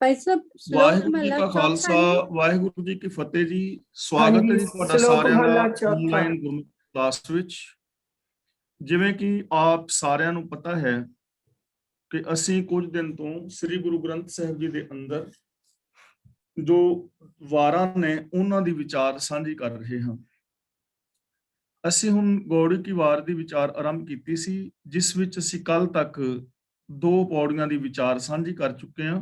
भाई साहब श्लोक वाहिगुरु जी महला का चौथा खालसा, है। वाहिगुरु जी की फतेह जी। हाँ स्वागत जी, है जी ਤੁਹਾਡਾ ਸ਼ਲੋਕ ਸਾਰਿਆਂ ਦਾ ਮਹਲਾ ਚੌਥਾ। ਆਨਲਾਈਨ ਗੁਰਮਤਿ ਕਲਾਸ ਵਿੱਚ। ਜਿਵੇਂ ਕਿ ਆਪ ਸਾਰਿਆਂ ਨੂੰ ਪਤਾ ਹੈ ਕਿ ਅਸੀਂ ਕੁਝ ਦਿਨ ਤੋਂ ਸ੍ਰੀ ਗੁਰੂ ਗ੍ਰੰਥ ਸਾਹਿਬ ਜੀ ਦੇ ਅੰਦਰ ਜੋ ਵਾਰਾਂ ਨੇ ਉਹਨਾਂ ਦੀ ਵਿਚਾਰ ਸਾਂਝੀ ਕਰ ਰਹੇ ਹਾਂ। ਅਸੀਂ ਹੁਣ ਗੌੜੀ ਕੀ ਵਾਰ ਦੀ ਵਿਚਾਰ ਆਰੰਭ ਕੀਤੀ ਸੀ, ਜਿਸ ਵਿੱਚ ਅਸੀਂ ਕੱਲ ਤੱਕ 2 ਪੌੜੀਆਂ ਦੀ ਵਿਚਾਰ ਸਾਂਝੀ ਕਰ ਚੁੱਕੇ ਹਾਂ।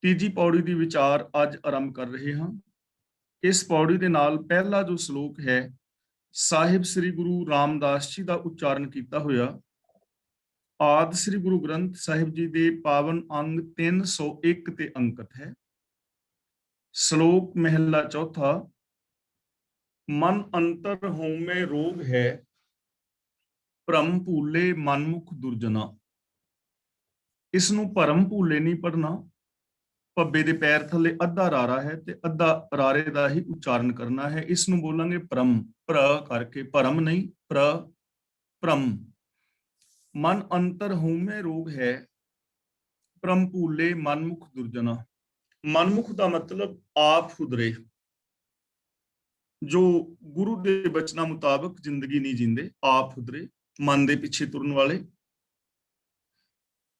ਤੀਜੀ ਪੌੜੀ ਦੀ ਵਿਚਾਰ ਅੱਜ ਆਰੰਭ ਕਰ ਰਹੇ ਹਾਂ। ਇਸ ਪੌੜੀ ਦੇ ਨਾਲ ਪਹਿਲਾ ਜੋ ਸ਼ਲੋਕ ਹੈ, ਸਾਹਿਬ ਸ੍ਰੀ ਗੁਰੂ ਰਾਮਦਾਸ ਜੀ ਦਾ ਉਚਾਰਨ ਕੀਤਾ ਹੋਇਆ ਆਦ ਸ੍ਰੀ ਗੁਰੂ ਗ੍ਰੰਥ ਸਾਹਿਬ ਜੀ ਦੇ ਪਾਵਨ ਅੰਗ 301 ਤੇ ਅੰਕਿਤ ਹੈ। ਸ਼ਲੋਕ ਮਹਿਲਾ ਚੌਥਾ। ਮਨ ਅੰਤਰ ਹੋਮੈ ਰੋਗ ਹੈ, ਭਰਮ ਭੂਲੇ ਮਨਮੁਖ ਦੁਰਜਨਾ। ਇਸ ਨੂੰ ਭਰਮ ਭੂਲੇ ਨਹੀਂ ਪੜਨਾ, ਭੱਬੇ ਦੇ ਪੈਰ ਥੱਲੇ ਅੱਧਾ ਰਾਰਾ ਹੈ ਤੇ ਅੱਧਾ ਰਾਰੇ ਦਾ ਹੀ ਉਚਾਰਨ ਕਰਨਾ ਹੈ। ਇਸ ਨੂੰ ਬੋਲਾਂਗੇ ਭਰਮ, ਪ੍ਰ ਕਰਕੇ, ਭਰਮ ਨਹੀਂ, ਭਰਮ। ਮਨ ਅੰਤਰ ਹੋਮੈ ਰੋਗ ਹੈ, ਭਰਮ ਭੂਲੇ ਮਨਮੁਖ ਦੁਰਜਨਾ। ਮਨਮੁਖ ਦਾ ਮਤਲਬ ਆਪ ਹੁਦਰੇ, ਜੋ ਗੁਰੂ ਦੇ ਬਚਨਾਂ ਮੁਤਾਬਕ ਜ਼ਿੰਦਗੀ ਨਹੀਂ ਜਿੰਦੇ, ਆਪ ਹੁਦਰੇ, ਮਨ ਦੇ ਪਿੱਛੇ ਤੁਰਨ ਵਾਲੇ।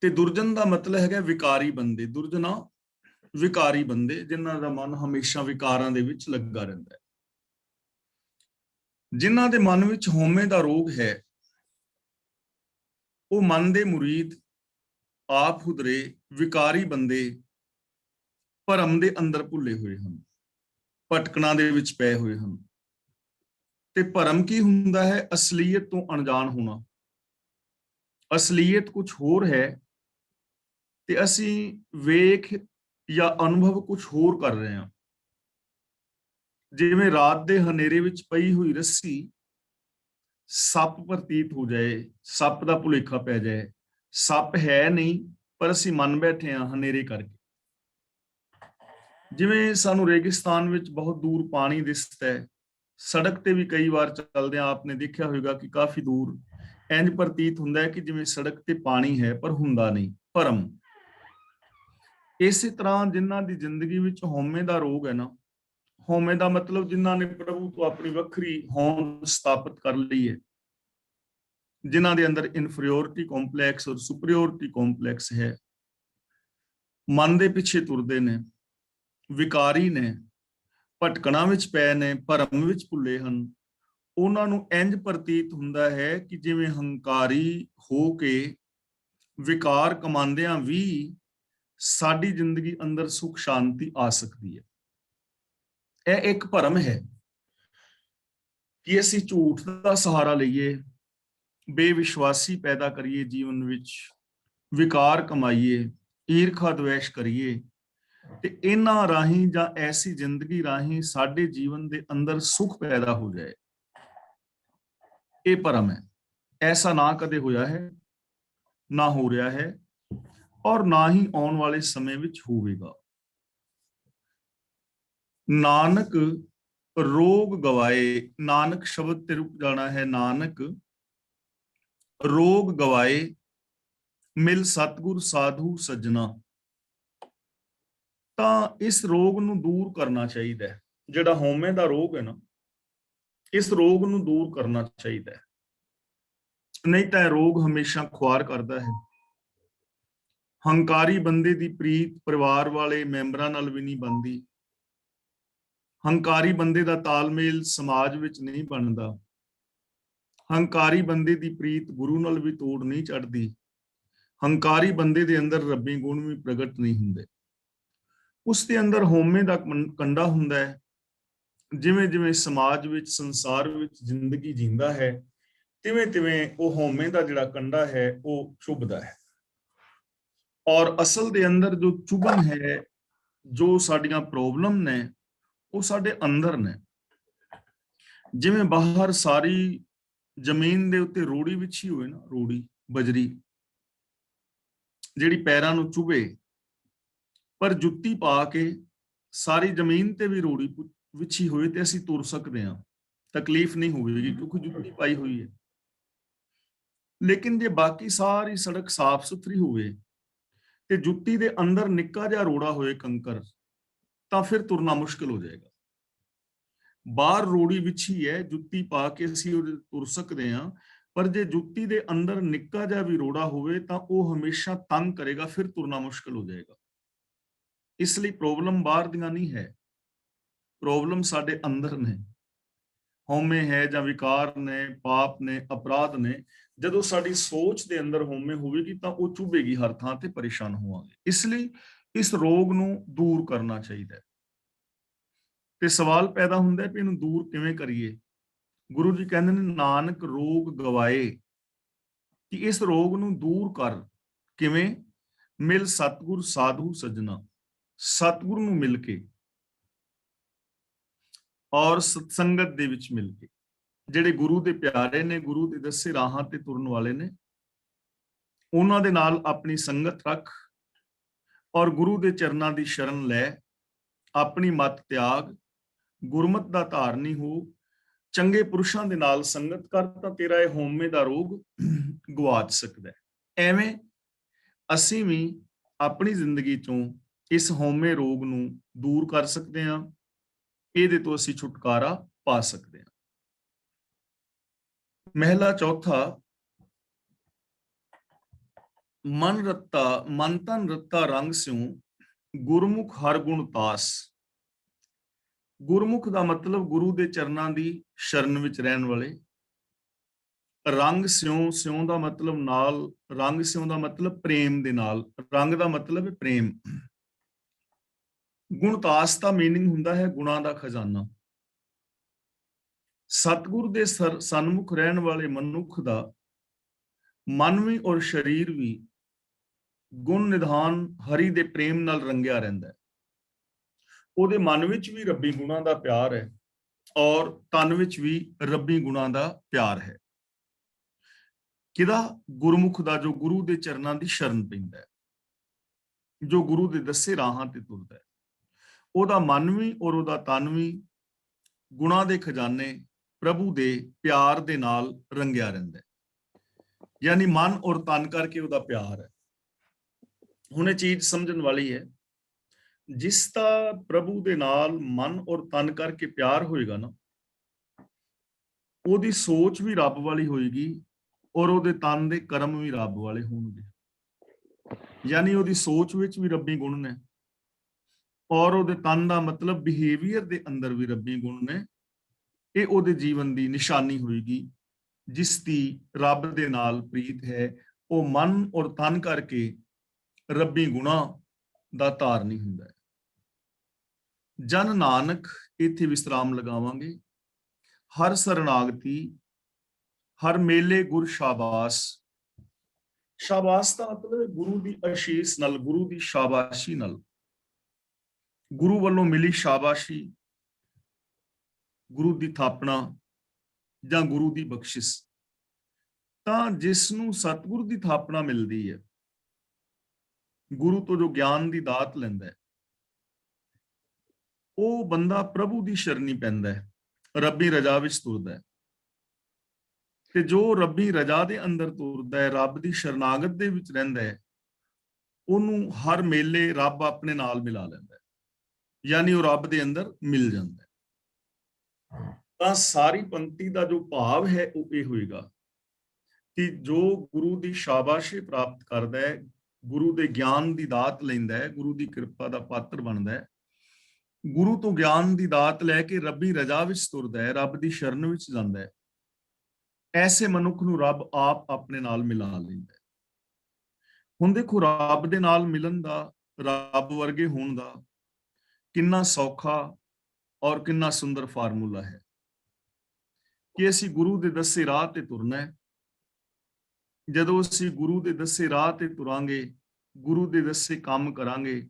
ਤੇ ਦੁਰਜਨ ਦਾ ਮਤਲਬ ਹੈਗਾ ਵਿਕਾਰੀ ਬੰਦੇ। ਦੁਰਜਨਾ ਵਿਕਾਰੀ ਬੰਦੇ, ਜਿਨ੍ਹਾਂ ਦਾ ਮਨ ਹਮੇਸ਼ਾ ਵਿਕਾਰਾਂ ਦੇ ਵਿੱਚ ਲੱਗਾ ਰਹਿੰਦਾ ਹੈ। ਜਿਨ੍ਹਾਂ ਦੇ ਮਨ ਵਿੱਚ ਹਉਮੈ ਦਾ ਰੋਗ ਹੈ, ਉਹ ਮਨ ਦੇ ਮੁਰੀਦ, ਆਪ ਹੁਦਰੇ, ਵਿਕਾਰੀ ਬੰਦੇ ਭਰਮ ਦੇ ਅੰਦਰ ਭੁੱਲੇ ਹੋਏ ਹਨ, ਭਟਕਣਾ ਦੇ ਵਿੱਚ ਪਏ ਹੋਏ ਹਨ। ਤੇ ਭਰਮ ਕੀ ਹੁੰਦਾ ਹੈ? ਅਸਲੀਅਤ ਤੋਂ ਅਣਜਾਣ ਹੋਣਾ। ਅਸਲੀਅਤ ਕੁਝ ਹੋਰ ਹੈ ਤੇ ਅਸੀਂ ਵੇਖ ਜਾਂ ਅਨੁਭਵ ਕੁਝ ਹੋਰ ਕਰ ਰਹੇ ਹਾਂ। ਜਿਵੇਂ ਰਾਤ ਦੇ ਹਨੇਰੇ ਵਿੱਚ ਪਈ ਹੋਈ ਰੱਸੀ ਸੱਪ ਪ੍ਰਤੀਤ ਹੋ ਜਾਏ, ਸੱਪ ਦਾ ਭੁਲੇਖਾ ਪੈ ਜਾਏ, ਸੱਪ ਹੈ ਨਹੀਂ ਪਰ ਅਸੀਂ ਮੰਨ ਬੈਠੇ ਹਾਂ ਹਨੇਰੇ ਕਰਕੇ। ਜਿਵੇਂ ਸਾਨੂੰ ਰੇਗਿਸਤਾਨ ਵਿੱਚ ਬਹੁਤ ਦੂਰ ਪਾਣੀ ਦਿਸਦਾ ਹੈ, ਸੜਕ ਤੇ ਵੀ ਕਈ ਵਾਰ ਚੱਲਦੇ ਆ ਆਪਨੇ ਦੇਖਿਆ ਹੋਵੇਗਾ ਕਿ ਕਾਫੀ ਦੂਰ ਇੰਜ ਪ੍ਰਤੀਤ ਹੁੰਦਾ ਹੈ ਕਿ ਜਿਵੇਂ ਸੜਕ ਤੇ ਪਾਣੀ ਹੈ, ਪਰ ਹੁੰਦਾ ਨਹੀਂ, ਭਰਮ। ਇਸੇ ਤਰ੍ਹਾਂ ਜਿਨ੍ਹਾਂ ਦੀ ਜ਼ਿੰਦਗੀ ਵਿੱਚ ਹਉਮੈ ਦਾ ਰੋਗ ਹੈ ਨਾ, ਹਉਮੈ ਦਾ ਮਤਲਬ ਜਿਨ੍ਹਾਂ ਨੇ ਪ੍ਰਭੂ ਤੋਂ ਆਪਣੀ ਵੱਖਰੀ ਹੋਂਦ ਸਥਾਪਿਤ ਕਰ ਲਈ ਹੈ, ਜਿਨ੍ਹਾਂ ਦੇ ਅੰਦਰ ਇਨਫੀਰੀਓਰਿਟੀ ਕੰਪਲੈਕਸ ਔਰ ਸੁਪਰੀਓਰਿਟੀ ਕੰਪਲੈਕਸ ਹੈ, ਮਨ ਦੇ ਪਿੱਛੇ ਤੁਰਦੇ ਨੇ, ਵਿਕਾਰੀ ਨੇ, ਭਟਕਣਾ ਵਿੱਚ ਪਏ ਨੇ, ਭਰਮ ਵਿੱਚ ਭੁੱਲੇ ਹਨ। ਉਹਨਾਂ ਨੂੰ ਇੰਜ ਪ੍ਰਤੀਤ ਹੁੰਦਾ ਹੈ ਕਿ ਜਿਵੇਂ ਹੰਕਾਰੀ ਹੋ ਕੇ ਵਿਕਾਰ ਕਮਾਉਂਦਿਆਂ ਵੀ ਸਾਡੀ ਜ਼ਿੰਦਗੀ ਅੰਦਰ ਸੁਖ ਸ਼ਾਂਤੀ ਆ ਸਕਦੀ ਹੈ। ਇਹ ਇੱਕ ਭਰਮ ਹੈ ਕਿ ਅਸੀਂ ਝੂਠ ਦਾ ਸਹਾਰਾ ਲਈਏ, ਬੇਵਿਸ਼ਵਾਸੀ ਪੈਦਾ ਕਰੀਏ ਜੀਵਨ ਵਿੱਚ, ਵਿਕਾਰ ਕਮਾਈਏ, ਈਰਖਾ ਦਵੇਸ਼ ਕਰੀਏ ਤੇ ਇਹਨਾਂ ਰਾਹੀਂ ਜਾਂ ਐਸੀ ਜ਼ਿੰਦਗੀ ਰਾਹੀਂ ਸਾਡੇ ਜੀਵਨ ਦੇ ਅੰਦਰ ਸੁਖ ਪੈਦਾ ਹੋ ਜਾਏ। ਇਹ ਭਰਮ ਹੈ। ਐਸਾ ਨਾ ਕਦੇ ਹੋਇਆ ਹੈ, ਨਾ ਹੋ ਰਿਹਾ ਹੈ ਔਰ ਨਾ ਹੀ ਆਉਣ ਵਾਲੇ ਸਮੇਂ ਵਿੱਚ ਹੋਵੇਗਾ। ਨਾਨਕ ਰੋਗ ਗਵਾਏ, ਨਾਨਕ ਸ਼ਬਦ ਤੇ ਰੁਕ ਜਾਣਾ ਹੈ। ਨਾਨਕ ਰੋਗ ਗਵਾਏ, ਮਿਲ ਸਤਿਗੁਰ ਸਾਧੂ ਸੱਜਣਾ। ਤਾਂ ਇਸ ਰੋਗ ਨੂੰ ਦੂਰ ਕਰਨਾ ਚਾਹੀਦਾ ਹੈ। ਜਿਹੜਾ ਹਉਮੈ ਦਾ ਰੋਗ ਹੈ ਨਾ, ਇਸ ਰੋਗ ਨੂੰ ਦੂਰ ਕਰਨਾ ਚਾਹੀਦਾ ਹੈ, ਨਹੀਂ ਤਾਂ ਇਹ ਰੋਗ ਹਮੇਸ਼ਾ ਖੁਆਰ ਕਰਦਾ ਹੈ। ਹੰਕਾਰੀ ਬੰਦੇ ਦੀ ਪ੍ਰੀਤ ਪਰਿਵਾਰ ਵਾਲੇ ਮੈਂਬਰਾਂ ਨਾਲ ਵੀ ਨਹੀਂ ਬਣਦੀ। ਹੰਕਾਰੀ ਬੰਦੇ ਦਾ ਤਾਲਮੇਲ ਸਮਾਜ ਵਿੱਚ ਨਹੀਂ ਬਣਦਾ। ਹੰਕਾਰੀ ਬੰਦੇ ਦੀ ਪ੍ਰੀਤ ਗੁਰੂ ਨਾਲ ਵੀ ਤੋੜ ਨਹੀਂ ਚੜਦੀ। ਹੰਕਾਰੀ ਬੰਦੇ ਦੇ ਅੰਦਰ ਰੱਬੀ ਗੁਣ ਵੀ ਪ੍ਰਗਟ ਨਹੀਂ ਹੁੰਦੇ। ਉਸ ਦੇ ਅੰਦਰ ਹਉਮੈ ਦਾ ਕੰਡਾ ਹੁੰਦਾ ਹੈ। ਜਿਵੇਂ ਜਿਵੇਂ ਸਮਾਜ ਵਿੱਚ, ਸੰਸਾਰ ਵਿੱਚ ਜ਼ਿੰਦਗੀ ਜੀਂਦਾ ਹੈ, ਤਿਵੇਂ ਤਿਵੇਂ ਉਹ ਹਉਮੈ ਦਾ ਜਿਹੜਾ ਕੰਡਾ ਹੈ ਉਹ ਚੁਭਦਾ ਹੈ। ਔਰ ਅਸਲ ਦੇ ਅੰਦਰ ਜੋ ਚੁਭਨ ਹੈ, ਜੋ ਸਾਡੀਆਂ ਪ੍ਰੋਬਲਮ ਨੇ, ਉਹ ਸਾਡੇ ਅੰਦਰ ਨੇ। ਜਿਵੇਂ ਬਾਹਰ ਸਾਰੀ ਜ਼ਮੀਨ ਦੇ ਉੱਤੇ ਰੋੜੀ ਵਿਛੀ ਹੋਵੇ ਨਾ, ਰੋੜੀ ਬਜਰੀ ਜਿਹੜੀ ਪੈਰਾਂ ਨੂੰ ਚੁਭੇ, ਪਰ ਜੁੱਤੀ ਪਾ ਕੇ ਸਾਰੀ ਜ਼ਮੀਨ ਤੇ ਵੀ ਰੋੜੀ ਵਿਛੀ ਹੋਏ ਤੇ ਅਸੀਂ ਤੁਰ ਸਕਦੇ ਹਾਂ, ਤਕਲੀਫ ਨਹੀਂ ਹੋਵੇਗੀ ਕਿਉਂਕਿ ਜੁੱਤੀ ਪਾਈ ਹੋਈ ਹੈ। ਲੇਕਿਨ ਜੇ ਬਾਕੀ ਸਾਰੀ ਸੜਕ ਸਾਫ਼ ਸੁਥਰੀ ਹੋਵੇ ਤੇ ਜੁੱਤੀ ਦੇ ਅੰਦਰ ਨਿੱਕਾ ਜਿਹਾ ਰੋੜਾ ਹੋਏ ਕੰਕਰ, ਤਾਂ ਫਿਰ ਤੁਰਨਾ ਮੁਸ਼ਕਲ ਹੋ ਜਾਏਗਾ। ਬਾਹਰ ਰੋੜੀ ਵਿਛੀ ਹੈ, ਜੁੱਤੀ ਪਾ ਕੇ ਅਸੀਂ ਉਹਦੇ ਤੁਰ ਸਕਦੇ ਹਾਂ, ਪਰ ਜੇ ਜੁੱਤੀ ਦੇ ਅੰਦਰ ਨਿੱਕਾ ਜਿਹਾ ਵੀ ਰੋੜਾ ਹੋਵੇ ਤਾਂ ਉਹ ਹਮੇਸ਼ਾ ਤੰਗ ਕਰੇਗਾ, ਫਿਰ ਤੁਰਨਾ ਮੁਸ਼ਕਲ ਹੋ ਜਾਏਗਾ। ਇਸ ਲਈ ਪ੍ਰੋਬਲਮ ਬਾਹਰ ਦੀਆਂ ਨਹੀਂ ਹੈ, ਪ੍ਰੋਬਲਮ ਸਾਡੇ ਅੰਦਰ ਨੇ। ਹਉਮੈ ਹੈ ਜਾਂ ਵਿਕਾਰ ਨੇ, ਪਾਪ ਨੇ, ਅਪਰਾਧ ਨੇ। ਜਦੋਂ ਸਾਡੀ ਸੋਚ ਦੇ ਅੰਦਰ ਹਉਮੈ ਹੋਵੇਗੀ ਤਾਂ ਉਹ ਚੁਭੇਗੀ ਹਰ ਥਾਂ ਤੇ, ਪਰੇਸ਼ਾਨ ਹੋਵਾਂਗੇ। ਇਸ ਲਈ ਇਸ ਰੋਗ ਨੂੰ ਦੂਰ ਕਰਨਾ ਚਾਹੀਦਾ ਹੈ। ਤੇ ਸਵਾਲ ਪੈਦਾ ਹੁੰਦਾ ਕਿ ਇਹਨੂੰ ਦੂਰ ਕਿਵੇਂ ਕਰੀਏ। ਗੁਰੂ ਜੀ ਕਹਿੰਦੇ ਨੇ ਨਾਨਕ ਰੋਗ ਗਵਾਏ, ਕਿ ਇਸ ਰੋਗ ਨੂੰ ਦੂਰ ਕਰ ਕਿਵੇਂ? ਮਿਲ ਸਤਿਗੁਰ ਸਾਧੂ ਸਜਣਾ, ਸਤਿਗੁਰ ਨੂੰ ਮਿਲ ਕੇ ਔਰ ਸਤਸੰਗਤ ਦੇ ਵਿੱਚ ਮਿਲ ਕੇ, ਜਿਹੜੇ ਗੁਰੂ ਦੇ ਪਿਆਰੇ ਨੇ, ਗੁਰੂ ਦੇ ਦੱਸੇ ਰਾਹਾਂ ਤੇ ਤੁਰਨ ਵਾਲੇ ਨੇ, ਉਹਨਾਂ ਦੇ ਨਾਲ ਆਪਣੀ ਸੰਗਤ ਰੱਖ ਔਰ ਗੁਰੂ ਦੇ ਚਰਨਾਂ ਦੀ ਸ਼ਰਨ ਲੈ, ਆਪਣੀ ਮਤ ਤਿਆਗ, ਗੁਰਮਤ ਦਾ ਧਾਰਨੀ ਹੋ, ਚੰਗੇ ਪੁਰਸ਼ਾਂ ਦੇ ਨਾਲ ਸੰਗਤ ਕਰ, ਤਾਂ ਤੇਰਾ ਇਹ ਹਉਮੈ ਦਾ ਰੋਗ ਗਵਾਚ ਸਕਦਾ ਹੈ। ਐਵੇਂ ਅਸੀਂ ਵੀ ਆਪਣੀ ਜ਼ਿੰਦਗੀ ਚੋਂ ਇਸ ਹਉਮੈ ਰੋਗ ਨੂੰ ਦੂਰ ਕਰ ਸਕਦੇ ਹਾਂ, ਇਹਦੇ ਤੋਂ ਅਸੀਂ ਛੁਟਕਾਰਾ ਪਾ ਸਕਦੇ ਹਾਂ। ਮਹਿਲਾ ਚੌਥਾ, ਮਨ ਰੱਤਾ ਮਨ ਤਨ ਰੱਤਾ ਰੰਗ ਸਿਉ, ਗੁਰਮੁਖ ਹਰ ਗੁਣ ਤਾਸ। ਗੁਰਮੁਖ ਦਾ ਮਤਲਬ ਗੁਰੂ ਦੇ ਚਰਨਾਂ ਦੀ ਸ਼ਰਨ ਵਿੱਚ ਰਹਿਣ ਵਾਲੇ। ਰੰਗ ਸਿਉ, ਸਿਉ ਦਾ ਮਤਲਬ ਨਾਲ, ਰੰਗ ਸਿਉ ਦਾ ਮਤਲਬ ਪ੍ਰੇਮ ਦੇ ਨਾਲ, ਰੰਗ ਦਾ ਮਤਲਬ ਹੈ ਪ੍ਰੇਮ। ਗੁਣਤਾਸ ਦਾ ਮੀਨਿੰਗ ਹੁੰਦਾ ਹੈ ਗੁਣਾਂ ਦਾ ਖਜ਼ਾਨਾ। ਸਤਿਗੁਰ ਦੇ ਸਨਮੁਖ ਰਹਿਣ ਵਾਲੇ ਮਨੁੱਖ ਦਾ ਮਨ ਵੀ ਔਰ ਸਰੀਰ ਵੀ ਗੁਣ ਨਿਧਾਨ ਹਰੀ ਦੇ ਪ੍ਰੇਮ ਨਾਲ ਰੰਗਿਆ ਰਹਿੰਦਾ ਹੈ। ਉਹਦੇ ਮਨ ਵਿੱਚ ਵੀ ਰੱਬੀ ਗੁਣਾਂ ਦਾ ਪਿਆਰ ਹੈ ਔਰ ਤਨ ਵਿੱਚ ਵੀ ਰੱਬੀ ਗੁਣਾਂ ਦਾ ਪਿਆਰ ਹੈ। ਕਿਹਦਾ? ਗੁਰਮੁਖ ਦਾ, ਜੋ ਗੁਰੂ ਦੇ ਚਰਨਾਂ ਦੀ ਸ਼ਰਨ ਪੈਂਦਾ ਹੈ, ਜੋ ਗੁਰੂ ਦੇ ਦੱਸੇ ਰਾਹਾਂ ਤੇ ਤੁਰਦਾ ਹੈ। ਉਹਦਾ ਮਨ ਵੀ ਔਰ ਉਹਦਾ ਤਨ ਵੀ ਗੁਣਾਂ ਦੇ ਖਜ਼ਾਨੇ ਪ੍ਰਭੂ ਦੇ ਪਿਆਰ ਦੇ ਨਾਲ ਰੰਗਿਆ ਰਹਿੰਦਾ ਹੈ। ਯਾਨੀ ਮਨ ਔਰ ਤਨ ਕਰਕੇ ਉਹਦਾ ਪਿਆਰ ਹੈ। ਹੁਣ ਇਹ ਚੀਜ਼ ਸਮਝਣ ਵਾਲੀ ਹੈ, ਜਿਸ ਦਾ ਪ੍ਰਭੂ ਦੇ ਨਾਲ ਮਨ ਔਰ ਤਨ ਕਰਕੇ ਪਿਆਰ ਹੋਏਗਾ ਨਾ, ਉਹਦੀ ਸੋਚ ਵੀ ਰੱਬ ਵਾਲੀ ਹੋਏਗੀ ਔਰ ਉਹਦੇ ਤਨ ਦੇ ਕਰਮ ਵੀ ਰੱਬ ਵਾਲੇ ਹੋਣਗੇ। ਯਾਨੀ ਉਹਦੀ ਸੋਚ ਵਿੱਚ ਵੀ ਰੱਬੀ ਗੁਣ ਨੇ ਔਰ ਉਹਦੇ ਤਨ ਦਾ ਮਤਲਬ ਬਿਹੇਵੀਅਰ ਦੇ ਅੰਦਰ ਵੀ ਰੱਬੀ ਗੁਣ ਨੇ। ਇਹ ਉਹਦੇ ਜੀਵਨ ਦੀ ਨਿਸ਼ਾਨੀ ਹੋਏਗੀ। ਜਿਸ ਦੀ ਰੱਬ ਦੇ ਨਾਲ ਪ੍ਰੀਤ ਹੈ, ਉਹ ਮਨ ਔਰ ਤਨ ਕਰਕੇ ਰੱਬੀ ਗੁਣਾ ਦਾ ਧਾਰਨੀ ਹੁੰਦਾ ਹੈ। ਜਨ ਨਾਨਕ, ਇੱਥੇ ਵਿਸਰਾਮ ਲਗਾਵਾਂਗੇ। ਹਰ ਸਰਨਾਗਤੀ, ਹਰ ਮੇਲੇ ਗੁਰ ਸ਼ਾਬਾਸ। ਸ਼ਾਬਾਸ ਦਾ ਮਤਲਬ ਹੈ ਗੁਰੂ ਦੀ ਅਸ਼ੀਸ ਨਾਲ, ਗੁਰੂ ਦੀ ਸ਼ਾਬਾਸ਼ੀ ਨਾਲ, ਗੁਰੂ ਵੱਲੋਂ ਮਿਲੀ ਸ਼ਾਬਾਸ਼ੀ, ਗੁਰੂ ਦੀ ਥਾਪਣਾ ਜਾਂ ਗੁਰੂ ਦੀ ਬਖਸ਼ਿਸ਼। ਤਾਂ ਜਿਸ ਨੂੰ ਸਤਿਗੁਰੂ ਦੀ ਥਾਪਣਾ ਮਿਲਦੀ ਹੈ, ਗੁਰੂ ਤੋਂ ਜੋ ਗਿਆਨ ਦੀ ਦਾਤ ਲੈਂਦਾ ਹੈ, ਉਹ ਬੰਦਾ ਪ੍ਰਭੂ ਦੀ ਸ਼ਰਨੀ ਪੈਂਦਾ ਹੈ, ਰੱਬੀ ਰਜਾ ਵਿੱਚ ਤੁਰਦਾ ਹੈ। ਤੇ ਜੋ ਰੱਬੀ ਰਜਾ ਦੇ ਅੰਦਰ ਤੁਰਦਾ ਹੈ, ਰੱਬ ਦੀ ਸ਼ਰਨਾਗਤ ਦੇ ਵਿੱਚ ਰਹਿੰਦਾ ਹੈ, ਉਹਨੂੰ ਹਰ ਮੇਲੇ ਰੱਬ ਆਪਣੇ ਨਾਲ ਮਿਲਾ ਲੈਂਦਾ ਹੈ, ਯਾਨੀ ਉਹ ਰੱਬ ਦੇ ਅੰਦਰ ਮਿਲ ਜਾਂਦਾ ਹੈ। ਤਾਂ ਸਾਰੀ ਪੰਕਤੀ ਦਾ ਜੋ ਭਾਵ ਹੈ ਉਹ ਇਹ ਹੋਏਗਾ ਕਿ ਜੋ ਗੁਰੂ ਦੀ ਸ਼ਾਬਾਸ਼ੀ ਪ੍ਰਾਪਤ ਕਰਦਾ ਹੈ, ਗੁਰੂ ਦੇ ਗਿਆਨ ਦੀ ਦਾਤ ਲੈਂਦਾ ਹੈ, ਗੁਰੂ ਦੀ ਕਿਰਪਾ ਦਾ ਪਾਤਰ ਬਣਦਾ ਹੈ, ਗੁਰੂ ਤੋਂ ਗਿਆਨ ਦੀ ਦਾਤ ਲੈ ਕੇ ਰੱਬੀ ਰਜਾ ਵਿੱਚ ਤੁਰਦਾ ਹੈ, ਰੱਬ ਦੀ ਸ਼ਰਨ ਵਿੱਚ ਜਾਂਦਾ ਹੈ, ਐਸੇ ਮਨੁੱਖ ਨੂੰ ਰੱਬ ਆਪ ਆਪਣੇ ਨਾਲ ਮਿਲਾ ਲੈਂਦਾ ਹੈ। ਹੁਣ ਦੇਖੋ, ਰੱਬ ਦੇ ਨਾਲ ਮਿਲਣ ਦਾ, ਰੱਬ ਵਰਗੇ ਹੋਣ ਦਾ ਕਿੰਨਾ ਸੌਖਾ ਔਰ ਕਿੰਨਾ ਸੁੰਦਰ ਫਾਰਮੂਲਾ ਹੈ ਕਿ ਅਸੀਂ ਗੁਰੂ ਦੇ ਦੱਸੇ ਰਾਹ ਤੇ ਤੁਰਨਾ ਹੈ। ਜਦੋਂ ਅਸੀਂ ਗੁਰੂ ਦੇ ਦੱਸੇ ਰਾਹ ਤੇ ਤੁਰਾਂਗੇ, ਗੁਰੂ ਦੇ ਦੱਸੇ ਕੰਮ ਕਰਾਂਗੇ,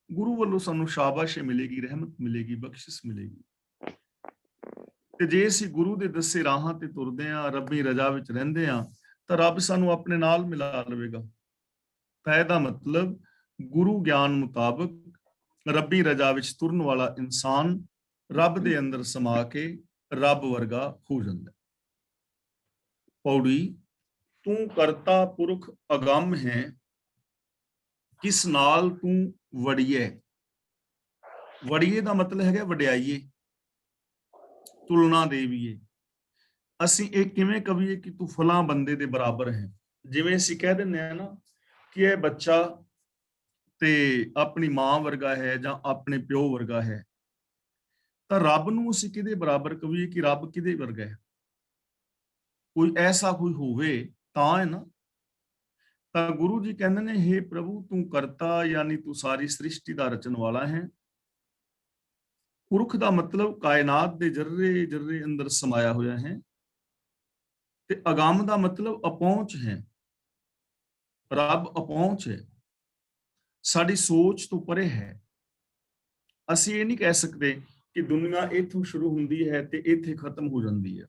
ਗੁਰੂ ਵੱਲੋਂ ਸਾਨੂੰ ਸ਼ਾਬਾਸ਼ੀ ਮਿਲੇਗੀ, ਰਹਿਮਤ ਮਿਲੇਗੀ, ਬਖਸ਼ਿਸ਼ ਮਿਲੇਗੀ। ਤੇ ਜੇ ਅਸੀਂ ਗੁਰੂ ਦੇ ਦੱਸੇ ਰਾਹਾਂ ਤੇ ਤੁਰਦੇ ਹਾਂ, ਰੱਬੀ ਰਜਾ ਵਿੱਚ ਰਹਿੰਦੇ ਹਾਂ, ਤਾਂ ਰੱਬ ਸਾਨੂੰ ਆਪਣੇ ਨਾਲ ਮਿਲਾ ਲਵੇਗਾ। ਤਾਂ ਇਹਦਾ ਮਤਲਬ ਗੁਰੂ ਗਿਆਨ ਮੁਤਾਬਕ ਰੱਬੀ ਰਜਾ ਵਿੱਚ ਤੁਰਨ ਵਾਲਾ ਇਨਸਾਨ ਰੱਬ ਦੇ ਅੰਦਰ ਸਮਾ ਕੇ ਰੱਬ ਵਰਗਾ ਹੋ ਜਾਂਦਾ। ਪੌੜੀ, ਤੂੰ ਕਰਤਾ ਪੁਰਖ ਅਗੰਮ ਹੈ, ਕਿਸ ਨਾਲ ਤੂੰ ਵੜੀਏ। ਵੜੀਏ ਦਾ ਮਤਲਬ ਹੈਗਾ ਵਡਿਆਈਏ, ਤੁਲਨਾ ਦੇਵੀਏ। ਅਸੀਂ ਇਹ ਕਿਵੇਂ ਕਹੀਏ ਕਿ ਤੂੰ ਫਲਾਂ ਬੰਦੇ ਦੇ ਬਰਾਬਰ ਹੈ। ਜਿਵੇਂ ਅਸੀਂ ਕਹਿ ਦਿੰਦੇ ਆ ਨਾ ਕਿ ਇਹ ਬੱਚਾ ਤੇ ਆਪਣੀ ਮਾਂ ਵਰਗਾ ਹੈ ਜਾਂ ਆਪਣੇ ਪਿਓ ਵਰਗਾ ਹੈ, ਤਾਂ ਰੱਬ ਨੂੰ ਅਸੀਂ ਕਿਹਦੇ ਬਰਾਬਰ ਕਹੀਏ ਕਿ ਰੱਬ ਕਿਹਦੇ ਵਰਗਾ ਹੈ। ਕੋਈ ਐਸਾ ਕੋਈ ਹੋਵੇ ਤਾਂ ਹੈ ਨਾ। ਤਾਂ ਗੁਰੂ ਜੀ ਕਹਿੰਦੇ ਨੇ, ਹੇ ਪ੍ਰਭੂ ਤੂੰ ਕਰਤਾ, ਯਾਨੀ ਤੂੰ ਸਾਰੀ ਸ੍ਰਿਸ਼ਟੀ ਦਾ ਰਚਣ ਵਾਲਾ ਹੈ। ਪੁਰਖ ਦਾ ਮਤਲਬ ਕਾਇਨਾਤ ਦੇ ਜਰਰੇ ਜਰਰੇ ਅੰਦਰ ਸਮਾਇਆ ਹੋਇਆ ਹੈ, ਤੇ ਅਗੰਮ ਦਾ ਮਤਲਬ ਅਪਹੁੰਚ ਹੈ। ਰੱਬ ਅਪਹੁੰਚ ਹੈ, ਸਾਡੀ ਸੋਚ ਤੋਂ ਪਰੇ ਹੈ। ਅਸੀਂ ਇਹ ਨਹੀਂ ਕਹਿ ਸਕਦੇ ਕਿ ਦੁਨੀਆ ਇੱਥੋਂ ਸ਼ੁਰੂ ਹੁੰਦੀ ਹੈ ਤੇ ਇੱਥੇ ਖਤਮ ਹੋ ਜਾਂਦੀ ਹੈ।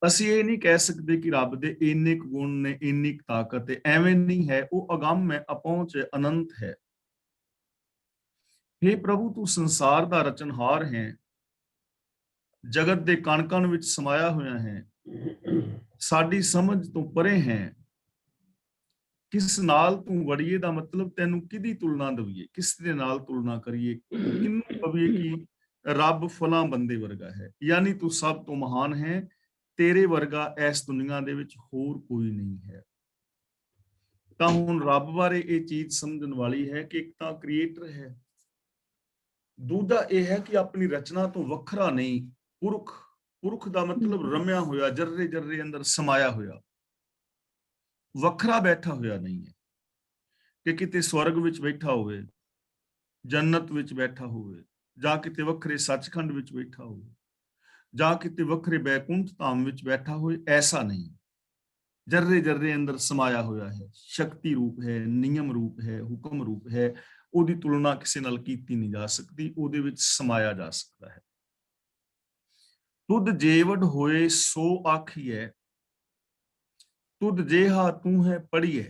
ਅਸੀਂ ਇਹ ਨਹੀਂ ਕਹਿ ਸਕਦੇ ਕਿ ਰੱਬ ਦੇ ਇੰਨੇ ਕੁ ਗੁਣ ਨੇ, ਇੰਨੀ ਕੁ ਤਾਕਤ ਹੈ। ਐਵੇਂ ਨਹੀਂ ਹੈ, ਉਹ ਅਗੰਮ ਹੈ, ਅਪਹੁੰਚ ਹੈ, ਅਨੰਤ ਹੈ। हे ਪ੍ਰਭੂ ਤੂੰ ਸੰਸਾਰ ਦਾ ਰਚਨਹਾਰ ਹੈ, ਜਗਤ ਦੇ ਕਣ ਕਣ ਵਿੱਚ ਸਮਾਇਆ ਹੋਇਆ ਹੈ, ਸਾਡੀ ਸਮਝ ਤੋਂ ਪਰੇ ਹੈ। ਕਿਸ ਨਾਲ ਤੂੰ ਵੜੀਏ ਦਾ ਮਤਲਬ ਤੈਨੂੰ ਕਿਹਦੀ ਤੁਲਨਾ ਦਈਏ, ਕਿਸ ਦੇ ਨਾਲ ਤੁਲਨਾ ਕਰੀਏ, ਕਿਹਨੂੰ ਕਹੀਏ ਕਿ ਰੱਬ ਫਲਾਂ ਬੰਦੇ ਵਰਗਾ ਹੈ, ਯਾਨੀ ਤੂੰ ਸਭ ਤੋਂ ਮਹਾਨ ਹੈ। ਤੇਰੇ ਵਰਗਾ ਇਸ ਦੁਨੀਆ ਦੇ ਵਿੱਚ ਹੋਰ ਕੋਈ ਨਹੀਂ ਹੈ। ਤਾਂ ਹੁਣ ਰੱਬ ਬਾਰੇ ਇਹ ਚੀਜ਼ ਸਮਝਣ ਵਾਲੀ ਹੈ ਕਿ ਇੱਕ ਤਾਂ ਕ੍ਰੀਏਟਰ ਹੈ, ਦੂਜਾ ਇਹ ਹੈ ਕਿ ਆਪਣੀ ਰਚਨਾ ਤੋਂ ਵੱਖਰਾ ਨਹੀਂ, ਪੁਰਖ। ਪੁਰਖ ਦਾ ਮਤਲਬ ਰਮਿਆ ਹੋਇਆ, ਜਰਰੇ ਜਰਰੇ ਅੰਦਰ ਸਮਾਇਆ ਹੋਇਆ, ਵੱਖਰਾ ਬੈਠਾ ਹੋਇਆ ਨਹੀਂ ਹੈ ਕਿ ਕਿਤੇ ਸਵਰਗ ਵਿੱਚ ਬੈਠਾ ਹੋਵੇ, ਜੰਨਤ ਵਿੱਚ ਬੈਠਾ ਹੋਵੇ, ਜਾਂ ਕਿਤੇ ਵੱਖਰੇ ਸੱਚਖੰਡ ਵਿੱਚ ਬੈਠਾ ਹੋਵੇ, ਜਾਂ ਕਿਤੇ ਵੱਖਰੇ ਬੈਕੁੰਠ ਧਾਮ ਵਿੱਚ ਬੈਠਾ ਹੋਏ। ਐਸਾ ਨਹੀਂ, ਜਰਰੇ ਜਰਰੇ ਅੰਦਰ ਸਮਾਇਆ ਹੋਇਆ ਹੈ, ਸ਼ਕਤੀ ਰੂਪ ਹੈ, ਨਿਯਮ ਰੂਪ ਹੈ, ਹੁਕਮ ਰੂਪ ਹੈ। ਉਹਦੀ ਤੁਲਨਾ ਕਿਸੇ ਨਾਲ ਕੀਤੀ ਨਹੀਂ ਜਾ ਸਕਦੀ, ਉਹਦੇ ਵਿੱਚ ਸਮਾਇਆ ਜਾ ਸਕਦਾ ਹੈ। ਤੁਧ ਜੇਵਡ ਹੋਏ ਸੋ ਆਖੀਐ, ਤੁਧ ਜੇਹਾ ਤੂੰ ਹੈ ਪੜੀਐ।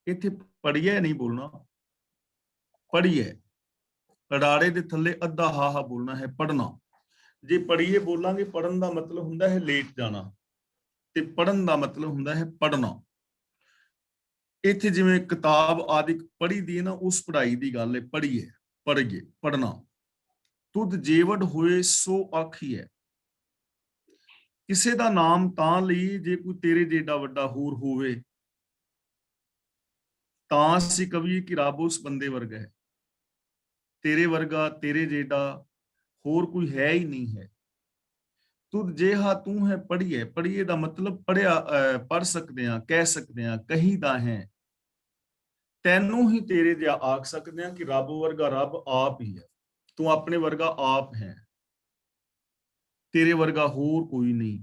ਇੱਥੇ ਪੜੀਐ ਨਹੀਂ ਬੋਲਣਾ, ਪੜੀਐ। ਰੜਾੜੇ ਦੇ ਥੱਲੇ ਅੱਧਾ ਹਾਹਾ ਬੋਲਣਾ ਹੈ, ਪੜਨਾ। ਜੇ ਪੜੀਏ ਬੋਲਾਂਗੇ, ਪੜਨ ਦਾ ਮਤਲਬ ਹੁੰਦਾ ਹੈ ਲੇਟ ਜਾਣਾ, ਤੇ ਪੜਨ ਦਾ ਮਤਲਬ ਹੁੰਦਾ ਹੈ ਪੜਨਾ। ਇੱਥੇ ਜਿਵੇਂ ਕਿਤਾਬ ਆਦਿ ਪੜ੍ਹੀ ਦੀ ਹੈ ਨਾ, ਉਸ ਪੜ੍ਹਾਈ ਦੀ ਗੱਲ ਹੈ, ਪੜ੍ਹੀਏ, ਪੜ੍ਹੀਏ, ਪੜ੍ਹਨਾ। ਤੁਧ ਜੇਵਡ ਹੋਏ ਸੋ ਆਖੀਐ। ਕਿਸੇ ਦਾ ਨਾਮ ਤਾਂ ਲਈ ਜੇ ਕੋਈ ਤੇਰੇ ਜਿਹਾ ਵੱਡਾ ਹੋਰ ਹੋਵੇ, ਤਾਂ ਅਸੀਂ ਕਹੀਏ ਕਿ ਰੱਬ ਉਸ ਬੰਦੇ ਵਰਗਾ ਹੈ। ਤੇਰੇ ਵਰਗਾ, ਤੇਰੇ ਜਿਹਾ ਹੋਰ ਕੋਈ ਹੈ ਹੀ ਨਹੀਂ ਹੈ। ਤੁਧ ਜਿਹਾ ਤੂੰ ਹੈ ਪੜ੍ਹੀਏ। ਪੜ੍ਹੀਏ ਦਾ ਮਤਲਬ ਪੜ੍ਹਿਆ, ਪੜ੍ਹ ਸਕਦੇ ਹਾਂ, ਕਹਿ ਸਕਦੇ ਹਾਂ, ਕਹੀਦਾ ਹੈ। ਤੈਨੂੰ ਹੀ ਤੇਰੇ ਜਿਹਾ ਆਖ ਸਕਦੇ ਹਾਂ ਕਿ ਰੱਬ ਵਰਗਾ ਰੱਬ ਆਪ ਹੀ ਹੈ। ਤੂੰ ਆਪਣੇ ਵਰਗਾ ਆਪ ਹੈ, ਤੇਰੇ ਵਰਗਾ ਹੋਰ ਕੋਈ ਨਹੀਂ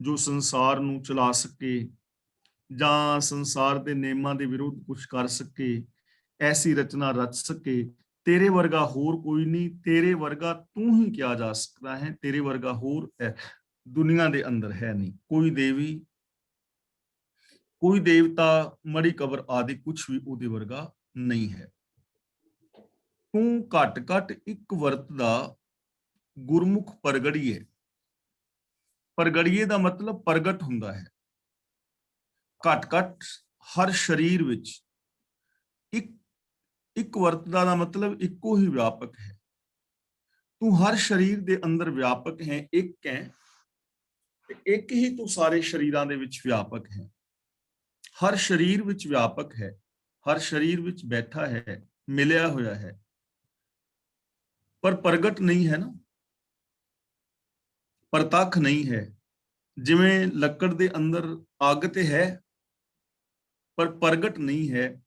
ਜੋ ਸੰਸਾਰ ਨੂੰ ਚਲਾ ਸਕੇ ਜਾਂ ਸੰਸਾਰ ਦੇ ਨਿਯਮਾਂ ਦੇ ਵਿਰੁੱਧ ਕੁਝ ਕਰ ਸਕੇ, ਐਸੀ ਰਚਨਾ ਰਚ ਸਕੇ। ਤੇਰੇ ਵਰਗਾ ਹੋਰ ਕੋਈ ਨਹੀਂ, ਤੇਰੇ ਵਰਗਾ ਤੂੰ ਹੀ ਕਿਹਾ ਜਾ ਸਕਦਾ ਹੈ। ਤੇਰੇ ਵਰਗਾ ਹੋਰ ਹੈ ਦੁਨੀਆ ਦੇ ਅੰਦਰ ਹੈ ਨਹੀਂ। ਕੋਈ ਦੇਵੀ, ਕੋਈ ਦੇਵਤਾ, ਮੜੀ ਕਬਰ ਆਦਿ ਕੁਝ ਵੀ ਉਹਦੇ ਵਰਗਾ ਨਹੀਂ ਹੈ। ਤੂੰ ਘੱਟ ਘੱਟ ਇੱਕ ਵਰਤਦਾ ਗੁਰਮੁਖ ਪ੍ਰਗੜੀਏ। ਪ੍ਰਗੜੀਏ ਦਾ ਮਤਲਬ ਪ੍ਰਗਟ ਹੁੰਦਾ ਹੈ। ਘੱਟ ਘੱਟ ਹਰ ਸਰੀਰ ਵਿੱਚ ਇੱਕ ਵਰਤਦਾ ਦਾ ਮਤਲਬ ਇੱਕੋ ਹੀ ਵਿਆਪਕ ਹੈ। ਤੂੰ ਹਰ ਸਰੀਰ ਦੇ ਅੰਦਰ ਵਿਆਪਕ ਹੈ, ਇੱਕ ਹੈ, ਤੇ ਇੱਕ ਹੀ ਤੂੰ ਸਾਰੇ ਸਰੀਰਾਂ ਦੇ ਵਿੱਚ ਵਿਆਪਕ ਹੈ। ਹਰ ਸਰੀਰ ਵਿੱਚ ਵਿਆਪਕ ਹੈ, ਹਰ ਸਰੀਰ ਵਿੱਚ ਬੈਠਾ ਹੈ, ਮਿਲਿਆ ਹੋਇਆ ਹੈ, ਪਰ ਪ੍ਰਗਟ ਨਹੀਂ ਹੈ ਨਾ, ਪ੍ਰਤੱਖ ਨਹੀਂ ਹੈ। ਜਿਵੇਂ ਲੱਕੜ ਦੇ ਅੰਦਰ ਅੱਗ ਤੇ ਹੈ, ਪਰ ਪ੍ਰਗਟ ਨਹੀਂ ਹੈ।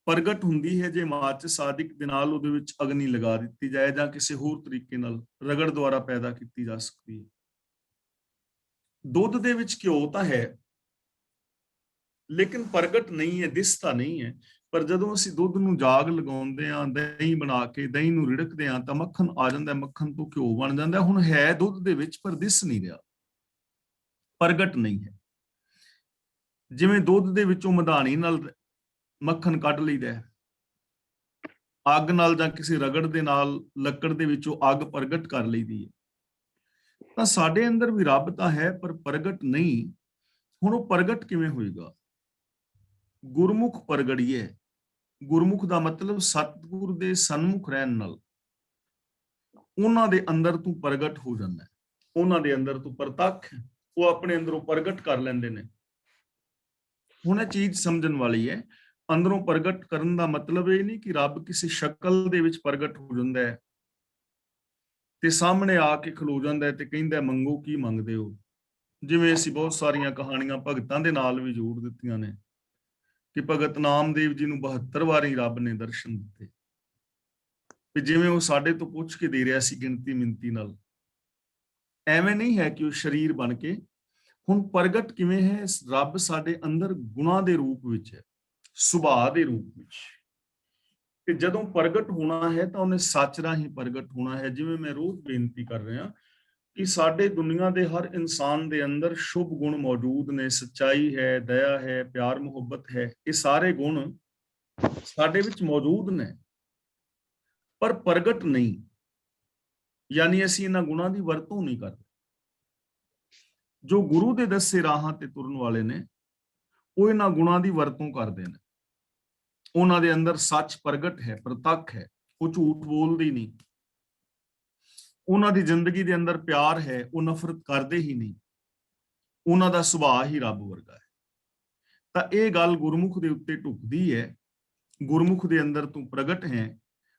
ਪ੍ਰਗਟ ਹੁੰਦੀ ਹੈ ਜੇ ਮਾਚਿਸ ਆਦਿਕ ਦੇ ਨਾਲ ਉਹਦੇ ਵਿੱਚ ਅਗਨੀ ਲਗਾ ਦਿੱਤੀ ਜਾਏ, ਜਾਂ ਕਿਸੇ ਹੋਰ ਤਰੀਕੇ ਨਾਲ ਰਗੜ ਦੁਆਰਾ ਪੈਦਾ ਕੀਤੀ ਜਾ ਸਕਦੀ ਹੈ। ਦੁੱਧ ਦੇ ਵਿੱਚ ਘਿਓ ਤਾਂ ਹੈ, ਲੇਕਿਨ ਪ੍ਰਗਟ ਨਹੀਂ ਹੈ, ਦਿਸਦਾ ਨਹੀਂ ਹੈ। ਪਰ ਜਦੋਂ ਅਸੀਂ ਦੁੱਧ ਨੂੰ ਜਾਗ ਲਗਾਉਂਦੇ ਹਾਂ, ਦਹੀਂ ਬਣਾ ਕੇ ਦਹੀਂ ਨੂੰ ਰਿੜਕਦੇ ਹਾਂ, ਤਾਂ ਮੱਖਣ ਆ ਜਾਂਦਾ, ਮੱਖਣ ਤੋਂ ਘਿਓ ਬਣ ਜਾਂਦਾ। ਹੁਣ ਹੈ ਦੁੱਧ ਦੇ ਵਿੱਚ, ਪਰ ਦਿਸ ਨਹੀਂ ਰਿਹਾ, ਪ੍ਰਗਟ ਨਹੀਂ ਹੈ। ਜਿਵੇਂ ਦੁੱਧ ਦੇ ਵਿੱਚੋਂ ਮਧਾਣੀ ਨਾਲ ਮੱਖਣ ਕੱਢ ਲਈਦਾ ਹੈ, ਅੱਗ ਨਾਲ ਜਾਂ ਕਿਸੇ ਰਗੜ ਦੇ ਨਾਲ ਲੱਕੜ ਦੇ ਵਿੱਚੋਂ ਅੱਗ ਪ੍ਰਗਟ ਕਰ ਲਈਦੀ ਹੈ। ਤਾਂ ਸਾਡੇ ਅੰਦਰ ਵੀ ਰੱਬ ਤਾਂ ਹੈ, ਪਰ ਪ੍ਰਗਟ ਨਹੀਂ। ਹੁਣ ਉਹ ਪ੍ਰਗਟ ਕਿਵੇਂ ਹੋਏਗਾ? ਗੁਰਮੁਖ ਪ੍ਰਗੜੀਏ। ਗੁਰਮੁਖ ਦਾ ਮਤਲਬ ਸਤਿਗੁਰ ਦੇ ਸਨਮੁਖ ਰਹਿਣ ਨਾਲ ਉਹਨਾਂ ਦੇ ਅੰਦਰ ਤੂੰ ਪ੍ਰਗਟ ਹੋ ਜਾਂਦਾ ਹੈ, ਉਹਨਾਂ ਦੇ ਅੰਦਰ ਤੂੰ ਪ੍ਰਤੱਖ, ਉਹ ਆਪਣੇ ਅੰਦਰੋਂ ਪ੍ਰਗਟ ਕਰ ਲੈਂਦੇ ਨੇ। ਹੁਣ ਇਹ ਚੀਜ਼ ਸਮਝਣ ਵਾਲੀ ਹੈ। ਅੰਦਰੋਂ ਪ੍ਰਗਟ ਕਰਨ ਦਾ ਮਤਲਬ ਇਹ ਨਹੀਂ ਕਿ ਰੱਬ ਕਿਸੇ ਸ਼ਕਲ ਦੇ ਵਿੱਚ ਪ੍ਰਗਟ ਹੋ ਜਾਂਦਾ ਹੈ ਤੇ ਸਾਹਮਣੇ ਆ ਕੇ ਖਲੋ ਜਾਂਦਾ ਹੈ ਤੇ ਕਹਿੰਦਾ ਮੰਗੋ ਕੀ ਮੰਗਦੇ ਹੋ। ਜਿਵੇਂ ਅਸੀਂ ਬਹੁਤ ਸਾਰੀਆਂ ਕਹਾਣੀਆਂ ਭਗਤਾਂ ਦੇ ਨਾਲ ਵੀ ਜੋੜ ਦਿੱਤੀਆਂ ਨੇ ਕਿ ਭਗਤ ਨਾਮਦੇਵ ਜੀ ਨੂੰ 72 ਵਾਰੀ ਰੱਬ ਨੇ ਦਰਸ਼ਨ ਦਿੱਤੇ, ਤੇ ਜਿਵੇਂ ਉਹ ਸਾਡੇ ਤੋਂ ਪੁੱਛ ਕੇ ਦੇ ਰਿਹਾ ਸੀ ਗਿਣਤੀ ਮਿੰਤੀ ਨਾਲ। ਐਵੇਂ ਨਹੀਂ ਹੈ ਕਿ ਉਹ ਸਰੀਰ ਬਣ ਕੇ। ਹੁਣ ਪ੍ਰਗਟ ਕਿਵੇਂ ਹੈ? ਰੱਬ ਸਾਡੇ ਅੰਦਰ ਗੁਣਾਂ ਦੇ ਰੂਪ ਵਿੱਚ ਹੈ, ਸੁਭਾਅ ਦੇ ਰੂਪ ਵਿੱਚ। ਤੇ ਜਦੋਂ ਪ੍ਰਗਟ ਹੋਣਾ ਹੈ ਤਾਂ ਉਹਨੇ ਸੱਚ ਰਾਹੀਂ ਪ੍ਰਗਟ ਹੋਣਾ ਹੈ। ਜਿਵੇਂ ਮੈਂ ਰੋਜ਼ ਬੇਨਤੀ ਕਰ ਰਿਹਾ ਕਿ ਸਾਡੇ ਦੁਨੀਆ ਦੇ ਹਰ ਇਨਸਾਨ ਦੇ ਅੰਦਰ ਸ਼ੁਭ ਗੁਣ ਮੌਜੂਦ ਨੇ, ਸੱਚਾਈ ਹੈ, ਦਇਆ ਹੈ, ਪਿਆਰ ਮੁਹੱਬਤ ਹੈ। ਇਹ ਸਾਰੇ ਗੁਣ ਸਾਡੇ ਵਿੱਚ ਮੌਜੂਦ ਨੇ ਪਰ ਪ੍ਰਗਟ ਨਹੀਂ, ਯਾਨੀ ਅਸੀਂ ਇਹਨਾਂ ਗੁਣਾਂ ਦੀ ਵਰਤੋਂ ਨਹੀਂ ਕਰਦੇ। ਜੋ ਗੁਰੂ ਦੇ ਦੱਸੇ ਰਾਹਾਂ ਤੇ ਤੁਰਨ ਵਾਲੇ ਨੇ ਉਹ ਇਹਨਾਂ ਗੁਣਾਂ ਦੀ ਵਰਤੋਂ ਕਰਦੇ ਨੇ। ਉਹਨਾਂ ਦੇ ਅੰਦਰ ਸੱਚ ਪ੍ਰਗਟ ਹੈ, ਪ੍ਰਤੱਖ ਹੈ, ਉਹ ਝੂਠ ਬੋਲਦੇ ਨਹੀਂ। ਉਹਨਾਂ ਦੀ ਜ਼ਿੰਦਗੀ ਦੇ ਅੰਦਰ ਪਿਆਰ ਹੈ, ਉਹ ਨਫ਼ਰਤ ਕਰਦੇ ਹੀ ਨਹੀਂ। ਉਹਨਾਂ ਦਾ ਸੁਭਾਅ ਹੀ ਰੱਬ ਵਰਗਾ ਹੈ। ਤਾਂ ਇਹ ਗੱਲ ਗੁਰਮੁਖ ਦੇ ਉੱਤੇ ਢੁਕਦੀ ਹੈ। ਗੁਰਮੁਖ ਦੇ ਅੰਦਰ ਤੂੰ ਪ੍ਰਗਟ ਹੈ,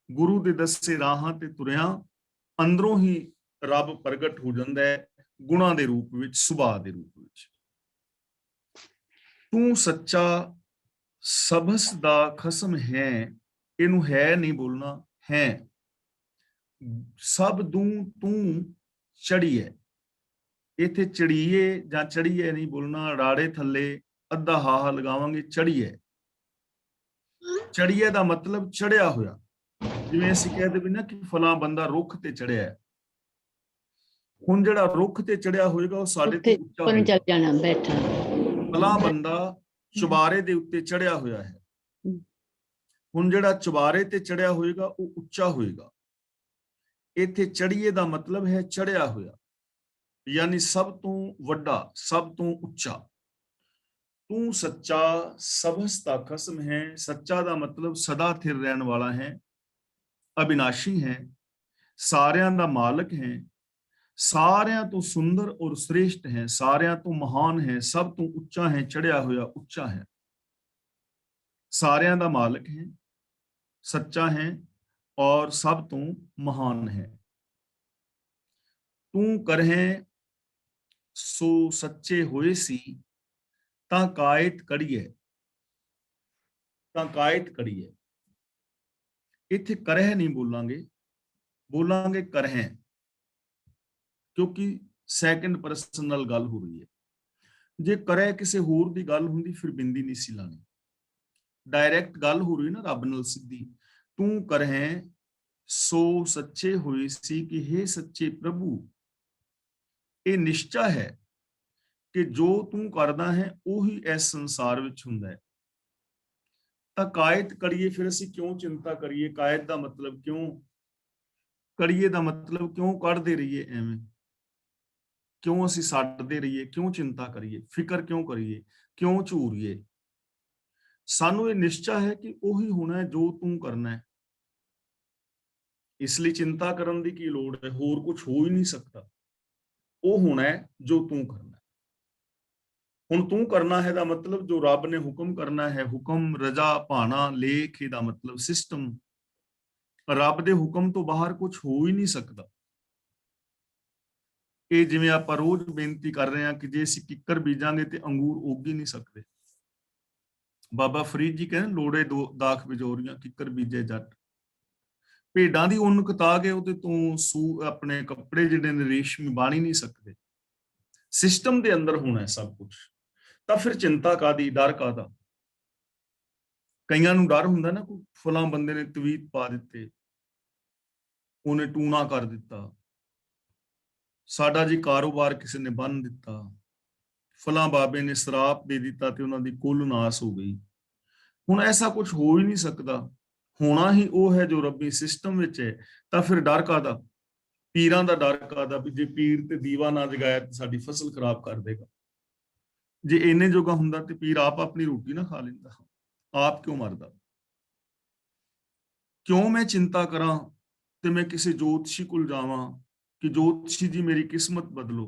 ਗੁਰੂ ਦੇ ਦੱਸੇ ਰਾਹਾਂ ਤੇ ਤੁਰਿਆ, ਅੰਦਰੋਂ ਹੀ ਰੱਬ ਪ੍ਰਗਟ ਹੋ ਜਾਂਦਾ ਹੈ, ਗੁਣਾਂ ਦੇ ਰੂਪ ਵਿੱਚ, ਸੁਭਾਅ ਦੇ ਰੂਪ ਵਿੱਚ। ਤੂੰ ਸੱਚਾ ਸਭਸ ਦਾ ਖਸਮ ਹੈ, ਇਹਨੂੰ ਹੈ ਨਹੀਂ ਬੋਲਣਾ, ਹੈ। ਸਭ ਤੂੰ ਚੜੀਏ, ਇੱਥੇ ਚੜੀਏ ਜਾਂ ਚੜੀਏ ਨਹੀਂ ਬੋਲਣਾ, ਰਾੜੇ ਥੱਲੇ ਅੱਧਾ ਹਾਹਾ ਲਗਾਵਾਂਗੇ, ਚੜੀਏ। ਚੜੀਏ ਦਾ ਮਤਲਬ ਚੜਿਆ ਹੋਇਆ। ਜਿਵੇਂ ਅਸੀਂ ਕਹਿੰਦੇ ਵੀ ਨਾ ਕਿ ਫਲਾਂ ਬੰਦਾ ਰੁੱਖ ਤੇ ਚੜਿਆ। ਹੁਣ ਜਿਹੜਾ ਰੁੱਖ ਤੇ ਚੜਿਆ ਹੋਏਗਾ ਉਹ ਸਾਡੇ ਤੋਂ ਉੱਚਾ ਹੋਏਗਾ। ਫਲਾਂ ਬੰਦਾ ਚੁਬਾਰੇ ਦੇ ਉੱਤੇ ਚੜਿਆ ਹੋਇਆ ਹੈ। ਹੁਣ ਜਿਹੜਾ ਚੁਬਾਰੇ ਤੇ ਚੜਿਆ ਹੋਏਗਾ ਉਹ ਉੱਚਾ ਹੋਏਗਾ। ਇੱਥੇ ਚੜੀਏ ਦਾ ਮਤਲਬ ਹੈ ਚੜਿਆ ਹੋਇਆ, ਯਾਨੀ ਸਭ ਤੋਂ ਵੱਡਾ, ਸਭ ਤੋਂ ਉੱਚਾ। ਤੂੰ ਸੱਚਾ ਸਭਸ ਦਾ ਖਸਮ ਹੈ। ਸੱਚਾ ਦਾ ਮਤਲਬ ਸਦਾ ਸਥਿਰ ਰਹਿਣ ਵਾਲਾ ਹੈ, ਅਬਿਨਾਸ਼ੀ ਹੈ, ਸਾਰਿਆਂ ਦਾ ਮਾਲਕ ਹੈ, ਸਾਰਿਆਂ ਤੋਂ ਸੁੰਦਰ ਔਰ ਸ੍ਰੇਸ਼ਟ ਹੈ, ਸਾਰਿਆਂ ਤੋਂ ਮਹਾਨ ਹੈ, ਸਭ ਤੋਂ ਉੱਚਾ ਹੈ, ਚੜਿਆ ਹੋਇਆ ਉੱਚਾ ਹੈ, ਸਾਰਿਆਂ ਦਾ ਮਾਲਕ ਹੈ, ਸੱਚਾ ਹੈ ਔਰ ਸਭ ਤੋਂ ਮਹਾਨ ਹੈ। ਤੂੰ ਕਰਹਿ ਸੋ ਸੱਚੇ ਹੋਏ ਸੀ ਤਾਂ ਕਾਇਤ ਕੜੀਏ, ਤਾਂ ਕਾਇਤ ਕੜੀਏ। ਇੱਥੇ ਕਰਹਿ ਨਹੀਂ ਬੋਲਾਂਗੇ, ਬੋਲਾਂਗੇ ਕਰਹਿ, ਕਿਉਂਕਿ ਸੈਕੰਡ ਪਰਸਨ ਨਾਲ ਗੱਲ ਹੋ ਰਹੀ ਹੈ। ਜੇ ਕਰਹਿ ਕਿਸੇ ਹੋਰ ਦੀ ਗੱਲ ਹੁੰਦੀ ਫਿਰ ਬਿੰਦੀ ਨਹੀਂ ਸੀ ਲਾਣੀ। ਡਾਇਰੈਕਟ ਗੱਲ ਹੋ ਰਹੀ ਨਾ ਰੱਬ ਨਾਲ ਸਿੱਧੀ। ਤੂੰ ਕਰਹਿ ਸੋ ਸੱਚੇ ਹੋਏ ਸੀ ਕਿ ਹੇ ਸੱਚੇ ਪ੍ਰਭੂ, ਇਹ ਨਿਸ਼ਚਾ ਹੈ ਕਿ ਜੋ ਤੂੰ ਕਰਦਾ ਹੈ ਉਹੀ ਇਸ ਸੰਸਾਰ ਵਿੱਚ ਹੁੰਦਾ ਹੈ। ਤਾਂ ਕਾਇਤ ਕਰੀਏ, ਫਿਰ ਅਸੀਂ ਕਿਉਂ ਚਿੰਤਾ ਕਰੀਏ? ਕਾਇਤ ਦਾ ਮਤਲਬ ਕਿਉਂ, ਕਰੀਏ ਦਾ ਮਤਲਬ ਕਿਉਂ ਕੱਢਦੇ ਰਹੀਏ ਐਵੇਂ, ਕਿਉਂ ਅਸੀਂ ਛੱਡਦੇ ਰਹੀਏ, ਕਿਉਂ ਚਿੰਤਾ ਕਰੀਏ, ਫਿਕਰ ਕਿਉਂ ਕਰੀਏ, ਕਿਉਂ ਝੂਰੀਏ? ਸਾਨੂੰ ਇਹ ਨਿਸ਼ਚਾ ਹੈ ਕਿ ਉਹੀ ਹੋਣਾ ਹੈ ਜੋ ਤੂੰ ਕਰਨਾ ਹੈ। ਇਸ ਲਈ ਚਿੰਤਾ ਕਰਨ ਦੀ ਕੀ ਲੋੜ ਹੈ? ਹੋਰ ਕੁਝ ਹੋ ਹੀ ਨਹੀਂ ਸਕਦਾ। ਉਹ ਹੋਣਾ ਹੈ ਜੋ ਤੂੰ ਕਰਨਾ। ਹੁਣ ਤੂੰ ਕਰਨਾ ਹੈ ਦਾ ਮਤਲਬ ਜੋ ਰੱਬ ਨੇ ਹੁਕਮ ਕਰਨਾ ਹੈ, ਹੁਕਮ, ਰਜ਼ਾ, ਭਾਣਾ, ਲੇਖ, ਇਹਦਾ ਮਤਲਬ ਸਿਸਟਮ। ਰੱਬ ਦੇ ਹੁਕਮ ਤੋਂ ਬਾਹਰ ਕੁਝ ਹੋ ਹੀ ਨਹੀਂ ਸਕਦਾ। ਇਹ ਜਿਵੇਂ ਆਪਾਂ ਰੋਜ਼ ਬੇਨਤੀ ਕਰ ਰਹੇ ਹਾਂ ਕਿ ਜੇ ਅਸੀਂ ਕਿੱਕਰ ਬੀਜਾਂਗੇ ਤੇ ਅੰਗੂਰ ਉੱਗ ਹੀ ਨਹੀਂ ਸਕਦੇ। ਬਾਬਾ ਫਰੀਦ ਜੀ ਕਹਿੰਦੇ ਲੋੜੇ ਦਾਖ ਵਿਜੋਰੀਆਂ ਕਿੱਕਰ ਬੀਜੇ ਜੱਟ। ਭੇਡਾਂ ਦੀ ਉੱਨ ਕਤਾ ਕੇ ਉਹਦੇ ਤੋਂ ਆਪਣੇ ਕੱਪੜੇ ਜਿਹੜੇ ਨੇ ਰੇਸ਼ਮੀ ਬਣ ਹੀ ਨਹੀਂ ਸਕਦੇ। ਸਿਸਟਮ ਦੇ ਅੰਦਰ ਹੋਣਾ ਹੈ ਸਭ ਕੁਝ। ਤਾਂ ਫਿਰ ਚਿੰਤਾ ਕਾਦੀ, ਡਰ ਕਾਦਾ? ਕਈਆਂ ਨੂੰ ਡਰ ਹੁੰਦਾ ਨਾ, ਕੋਈ ਫਲਾਂ ਬੰਦੇ ਨੇ ਤਵੀਤ ਪਾ ਦਿੱਤੇ, ਉਹਨੇ ਟੂਣਾ ਕਰ ਦਿੱਤਾ, ਸਾਡਾ ਜੀ ਕਾਰੋਬਾਰ ਕਿਸੇ ਨੇ ਬੰਨ ਦਿੱਤਾ, ਫਲਾਂ ਬਾਬੇ ਨੇ ਸਰਾਪ ਦੇ ਦਿੱਤਾ ਤੇ ਉਹਨਾਂ ਦੀ ਕੁੱਲ ਨਾਸ ਹੋ ਗਈ। ਹੁਣ ਐਸਾ ਕੁਝ ਹੋ ਹੀ ਨਹੀਂ ਸਕਦਾ। ਹੋਣਾ ਹੀ ਉਹ ਹੈ ਜੋ ਰੱਬੀ ਸਿਸਟਮ ਵਿੱਚ ਹੈ। ਤਾਂ ਫਿਰ ਡਰ ਕਾਦਾ? ਪੀਰਾਂ ਦਾ ਡਰ ਕਾਦਾ ਵੀ ਜੇ ਪੀਰ ਤੇ ਦੀਵਾ ਨਾ ਜਗਾਇਆ ਤੇ ਸਾਡੀ ਫਸਲ ਖਰਾਬ ਕਰ ਦੇਗਾ। ਜੇ ਇੰਨੇ ਜੋਗਾ ਹੁੰਦਾ ਤੇ ਪੀਰ ਆਪ ਆਪਣੀ ਰੋਟੀ ਨਾ ਖਾ ਲੈਂਦਾ, ਆਪ ਕਿਉਂ ਮਰਦਾ? क्यों मैं चिंता करा ते मैं किसी ज्योतिषी कोल जावां कि ज्योतिषी जी मेरी किस्मत बदलो।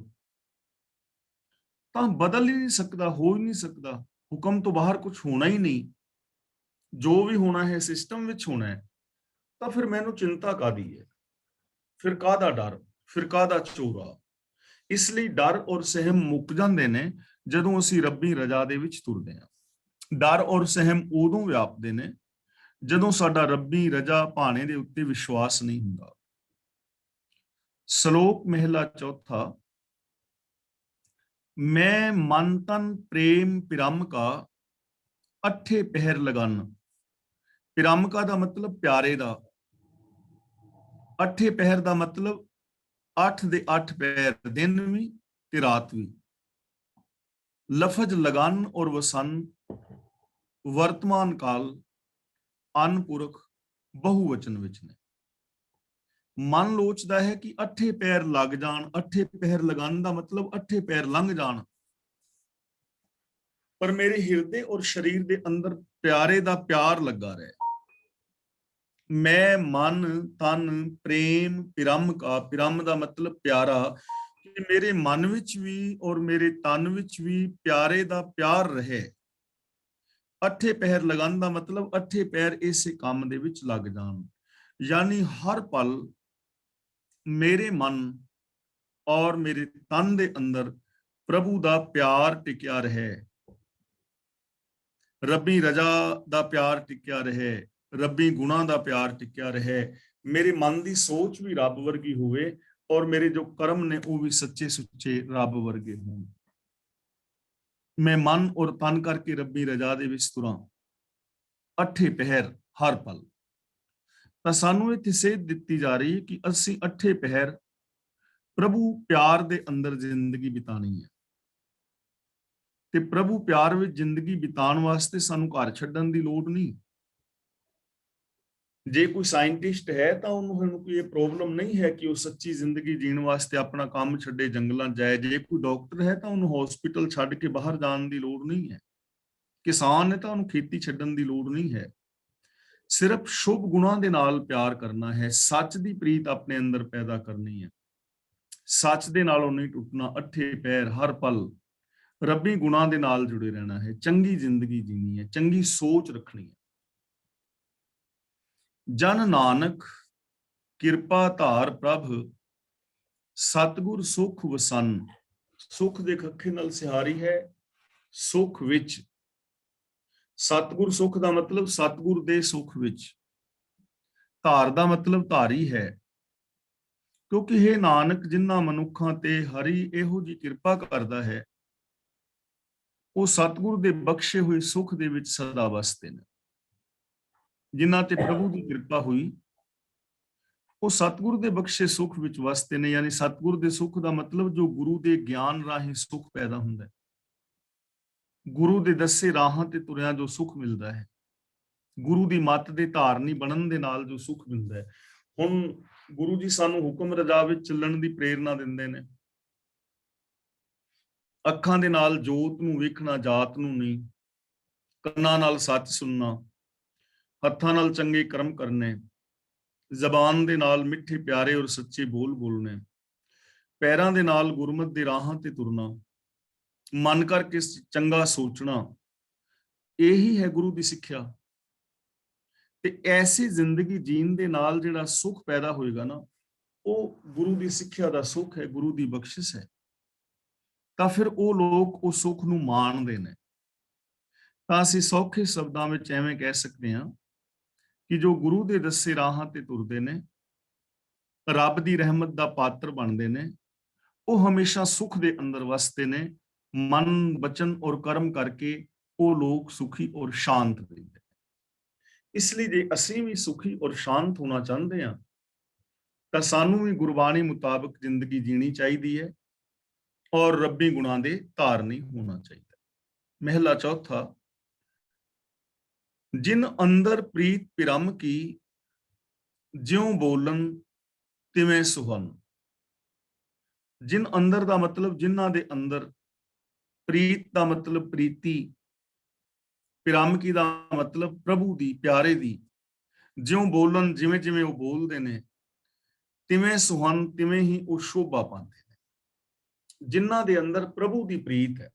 ਤਾਂ ਬਦਲ ਹੀ ਨਹੀਂ ਸਕਦਾ, ਹੋ ਹੀ ਨਹੀਂ ਸਕਦਾ। ਹੁਕਮ ਤੋਂ ਬਾਹਰ ਕੁਝ ਹੋਣਾ ਹੀ ਨਹੀਂ। ਜੋ ਵੀ ਹੋਣਾ ਹੈ ਸਿਸਟਮ ਵਿੱਚ ਹੋਣਾ ਹੈ। ਤਾਂ ਫਿਰ ਮੈਨੂੰ ਚਿੰਤਾ ਕਾਦੀ ਹੈ? ਫਿਰ ਕਾਹਦਾ ਡਰ, ਫਿਰ ਕਾਹਦਾ ਚੋਰਾ? ਇਸ ਲਈ ਡਰ ਔਰ ਸਹਿਮ ਮੁੱਕ ਜਾਂਦੇ ਨੇ ਜਦੋਂ ਅਸੀਂ ਰੱਬੀ ਰਜ਼ਾ ਦੇ ਵਿੱਚ ਤੁਰਦੇ ਹਾਂ। ਡਰ ਔਰ ਸਹਿਮ ਉਦੋਂ ਵਿਆਪਦੇ ਨੇ ਜਦੋਂ ਸਾਡਾ ਰੱਬੀ ਰਜ਼ਾ ਭਾਣੇ ਦੇ ਉੱਤੇ ਵਿਸ਼ਵਾਸ ਨਹੀਂ ਹੁੰਦਾ। ਸ਼ਲੋਕ ਮਹਿਲਾ ਚੌਥਾ। मैं मन तन प्रेम पिरम का अठे पहर लगन। पिरम का दा मतलब प्यारे दा, अठे पहर दा मतलब 8 ਦੇ 8 पैर, दिन भी ते रात भी। लफज लगन और वसन वर्तमान काल अनपुरख बहुवचन विच ने। मन लोचदा है कि 8 पैर लग जान। 8 पैर लगाने का मतलब 8 पैर लंघ जान, पर मेरे हिरदे और शरीर के अंदर प्यारे दा प्यार लगा रहे। मैं मन तन प्रेम पिरम का, पिरम दा मतलब प्यारा, कि मेरे मन विच भी और मेरे तन विच भी प्यारे दा प्यार रहे। 8 पैर लगाने का मतलब 8 पैर इस काम दे विच लग जान, यानी हर पल मेरे मन और मेरे तन दे अंदर प्रभु दा प्यार टिकिया रहे, रब्बी रजा दा प्यार टिकिया रहे, रब्बी गुणा दा प्यार टिकिया रहे। मेरे मन की सोच भी रब वर्गी होवे और मेरे जो कर्म ने वो भी सच्चे सुच्चे रब वर्गे हों। मैं मन और तन करके रब्बी रजा दे विच तुरां 8 पहर हर पल। ਤਾਂ ਸਾਨੂੰ ਇੱਥੇ ਸੇਧ ਦਿੱਤੀ ਜਾ ਰਹੀ ਹੈ ਕਿ ਅਸੀਂ 8 ਪਹਿਰ ਪ੍ਰਭੂ ਪਿਆਰ ਦੇ ਅੰਦਰ ਜ਼ਿੰਦਗੀ ਬਿਤਾਣੀ ਹੈ। ਤੇ ਪ੍ਰਭੂ ਪਿਆਰ ਵਿੱਚ ਜ਼ਿੰਦਗੀ ਬਿਤਾਉਣ ਵਾਸਤੇ ਸਾਨੂੰ ਘਰ ਛੱਡਣ ਦੀ ਲੋੜ ਨਹੀਂ। ਜੇ ਕੋਈ ਸਾਇੰਟਿਸਟ ਹੈ ਤਾਂ ਉਹਨੂੰ ਕੋਈ ਇਹ ਪ੍ਰੋਬਲਮ ਨਹੀਂ ਹੈ ਕਿ ਉਹ ਸੱਚੀ ਜ਼ਿੰਦਗੀ ਜੀਣ ਵਾਸਤੇ ਆਪਣਾ ਕੰਮ ਛੱਡੇ ਜੰਗਲਾਂ ਜਾਏ। ਜੇ ਕੋਈ ਡਾਕਟਰ ਹੈ ਤਾਂ ਉਹਨੂੰ ਹਸਪੀਟਲ ਛੱਡ ਕੇ ਬਾਹਰ ਜਾਣ ਦੀ ਲੋੜ ਨਹੀਂ ਹੈ। ਕਿਸਾਨ ਹੈ ਤਾਂ ਉਹਨੂੰ ਖੇਤੀ ਛੱਡਣ ਦੀ ਲੋੜ ਨਹੀਂ ਹੈ। सिर्फ शुभ गुणों के नाल प्यार करना है, सच की प्रीत अपने अंदर पैदा करनी है। सच दे नालों नहीं टुटना, 8 पैर हर पल रब्बी गुणों के नाल जुड़े रहना है। चंगी जिंदगी जीनी है, चंगी सोच रखनी है। जन नानक किरपा धार प्रभ सतगुर सुख वसन। सुख दे खखे नाल सिहारी है, सुख विच। सतगुर सुख का मतलब सतगुर दे सुख विच। धार का मतलब धारी है, क्योंकि हे नानक जिन्ना मनुखा ते हरि इहो जी किरपा करता है वो सतगुर दे बख्शे हुए सुख दे विच सदा वसते ने। जिन्ना ते प्रभु की कृपा हुई वो सतगुर दे बख्शे सुख विच वसते ने। यानी सतगुर दे सुख का मतलब जो गुरु दे ज्ञान राही सुख पैदा हुंदा है, गुरु दे दसे राहां ते तुरिया जो सुख मिलता है, गुरु दी मत दे धारनी बनन दे नाल जो सुख मिलता है। हुण गुरु जी सानू हुक्म रजा विच चलण दी प्रेरणा दिंदे ने। ਅੱਖਾਂ ਦੇ ਨਾਲ ਜੋਤ ਨੂੰ ਵੇਖਣਾ, ਜਾਤ ਨੂੰ ਨਹੀਂ। ਕੰਨਾਂ ਨਾਲ ਸੱਚ ਸੁਣਨਾ, ਹੱਥਾਂ ਨਾਲ ਚੰਗੇ ਕਰਮ ਕਰਨੇ, ਜ਼ਬਾਨ ਦੇ ਨਾਲ ਮਿੱਠੇ ਪਿਆਰੇ ਔਰ ਸੱਚੇ ਬੋਲ ਬੋਲਣੇ, ਪੈਰਾਂ ਦੇ ਨਾਲ ਗੁਰਮਤ ਦੇ ਰਾਹਾਂ ਤੇ ਤੁਰਨਾ, ਮਨ ਕਰਕੇ ਚੰਗਾ ਸੋਚਣਾ, ਇਹੀ ਹੈ ਗੁਰੂ ਦੀ ਸਿੱਖਿਆ। ਤੇ ਐਸੀ ਜ਼ਿੰਦਗੀ ਜੀਣ ਦੇ ਨਾਲ ਜਿਹੜਾ ਸੁਖ ਪੈਦਾ ਹੋਏਗਾ ਨਾ, ਉਹ ਗੁਰੂ ਦੀ ਸਿੱਖਿਆ ਦਾ ਸੁਖ ਹੈ, ਗੁਰੂ ਦੀ ਬਖਸ਼ਿਸ਼ ਹੈ। ਤਾਂ ਫਿਰ ਉਹ ਲੋਕ ਉਸ ਸੁਖ ਨੂੰ ਮਾਣਦੇ ਨੇ। ਤਾਂ ਅਸੀਂ ਸੌਖੇ ਸ਼ਬਦਾਂ ਵਿੱਚ ਐਵੇਂ ਕਹਿ ਸਕਦੇ ਹਾਂ ਕਿ ਜੋ ਗੁਰੂ ਦੇ ਦੱਸੇ ਰਾਹਾਂ ਤੇ ਤੁਰਦੇ ਨੇ, ਰੱਬ ਦੀ ਰਹਿਮਤ ਦਾ ਪਾਤਰ ਬਣਦੇ ਨੇ, ਉਹ ਹਮੇਸ਼ਾ ਸੁਖ ਦੇ ਅੰਦਰ ਵਸਦੇ ਨੇ। ਮਨ ਬਚਨ ਔਰ ਕਰਮ ਕਰਕੇ ਉਹ ਲੋਕ ਸੁਖੀ ਔਰ ਸ਼ਾਂਤ ਰਹਿੰਦੇ। ਇਸ ਲਈ ਜੇ ਅਸੀਂ ਵੀ ਸੁਖੀ ਔਰ ਸ਼ਾਂਤ ਹੋਣਾ ਚਾਹੁੰਦੇ ਹਾਂ ਤਾਂ ਸਾਨੂੰ ਵੀ ਗੁਰਬਾਣੀ ਮੁਤਾਬਕ ਜ਼ਿੰਦਗੀ ਜੀਣੀ ਚਾਹੀਦੀ ਹੈ ਔਰ ਰੱਬੀ ਗੁਣਾਂ ਦੇ ਧਾਰਨੀ ਹੋਣਾ ਚਾਹੀਦਾ। ਮਹਿਲਾ ਚੌਥਾ। जिन अंदर प्रीत पिरम की ज्यों बोलन तिवें सुहन। जिन अंदर का मतलब जिन्हां दे अंदर, प्रीत का मतलब प्रीति, पिरम की दा मतलब प्रभु दी, प्यारे दी। ਜਿਉਂ ਬੋਲਣ, ਜਿਵੇਂ ਜਿਵੇਂ ਉਹ ਬੋਲਦੇ ਨੇ, ਤਿਵੇਂ ਸੁਹਨ, ਤਿਵੇਂ ਹੀ ਉਹ ਸ਼ੋਭਾ ਪਾਉਂਦੇ ਨੇ। ਜਿਨ੍ਹਾਂ ਦੇ ਅੰਦਰ ਪ੍ਰਭੂ ਦੀ ਪ੍ਰੀਤ ਹੈ,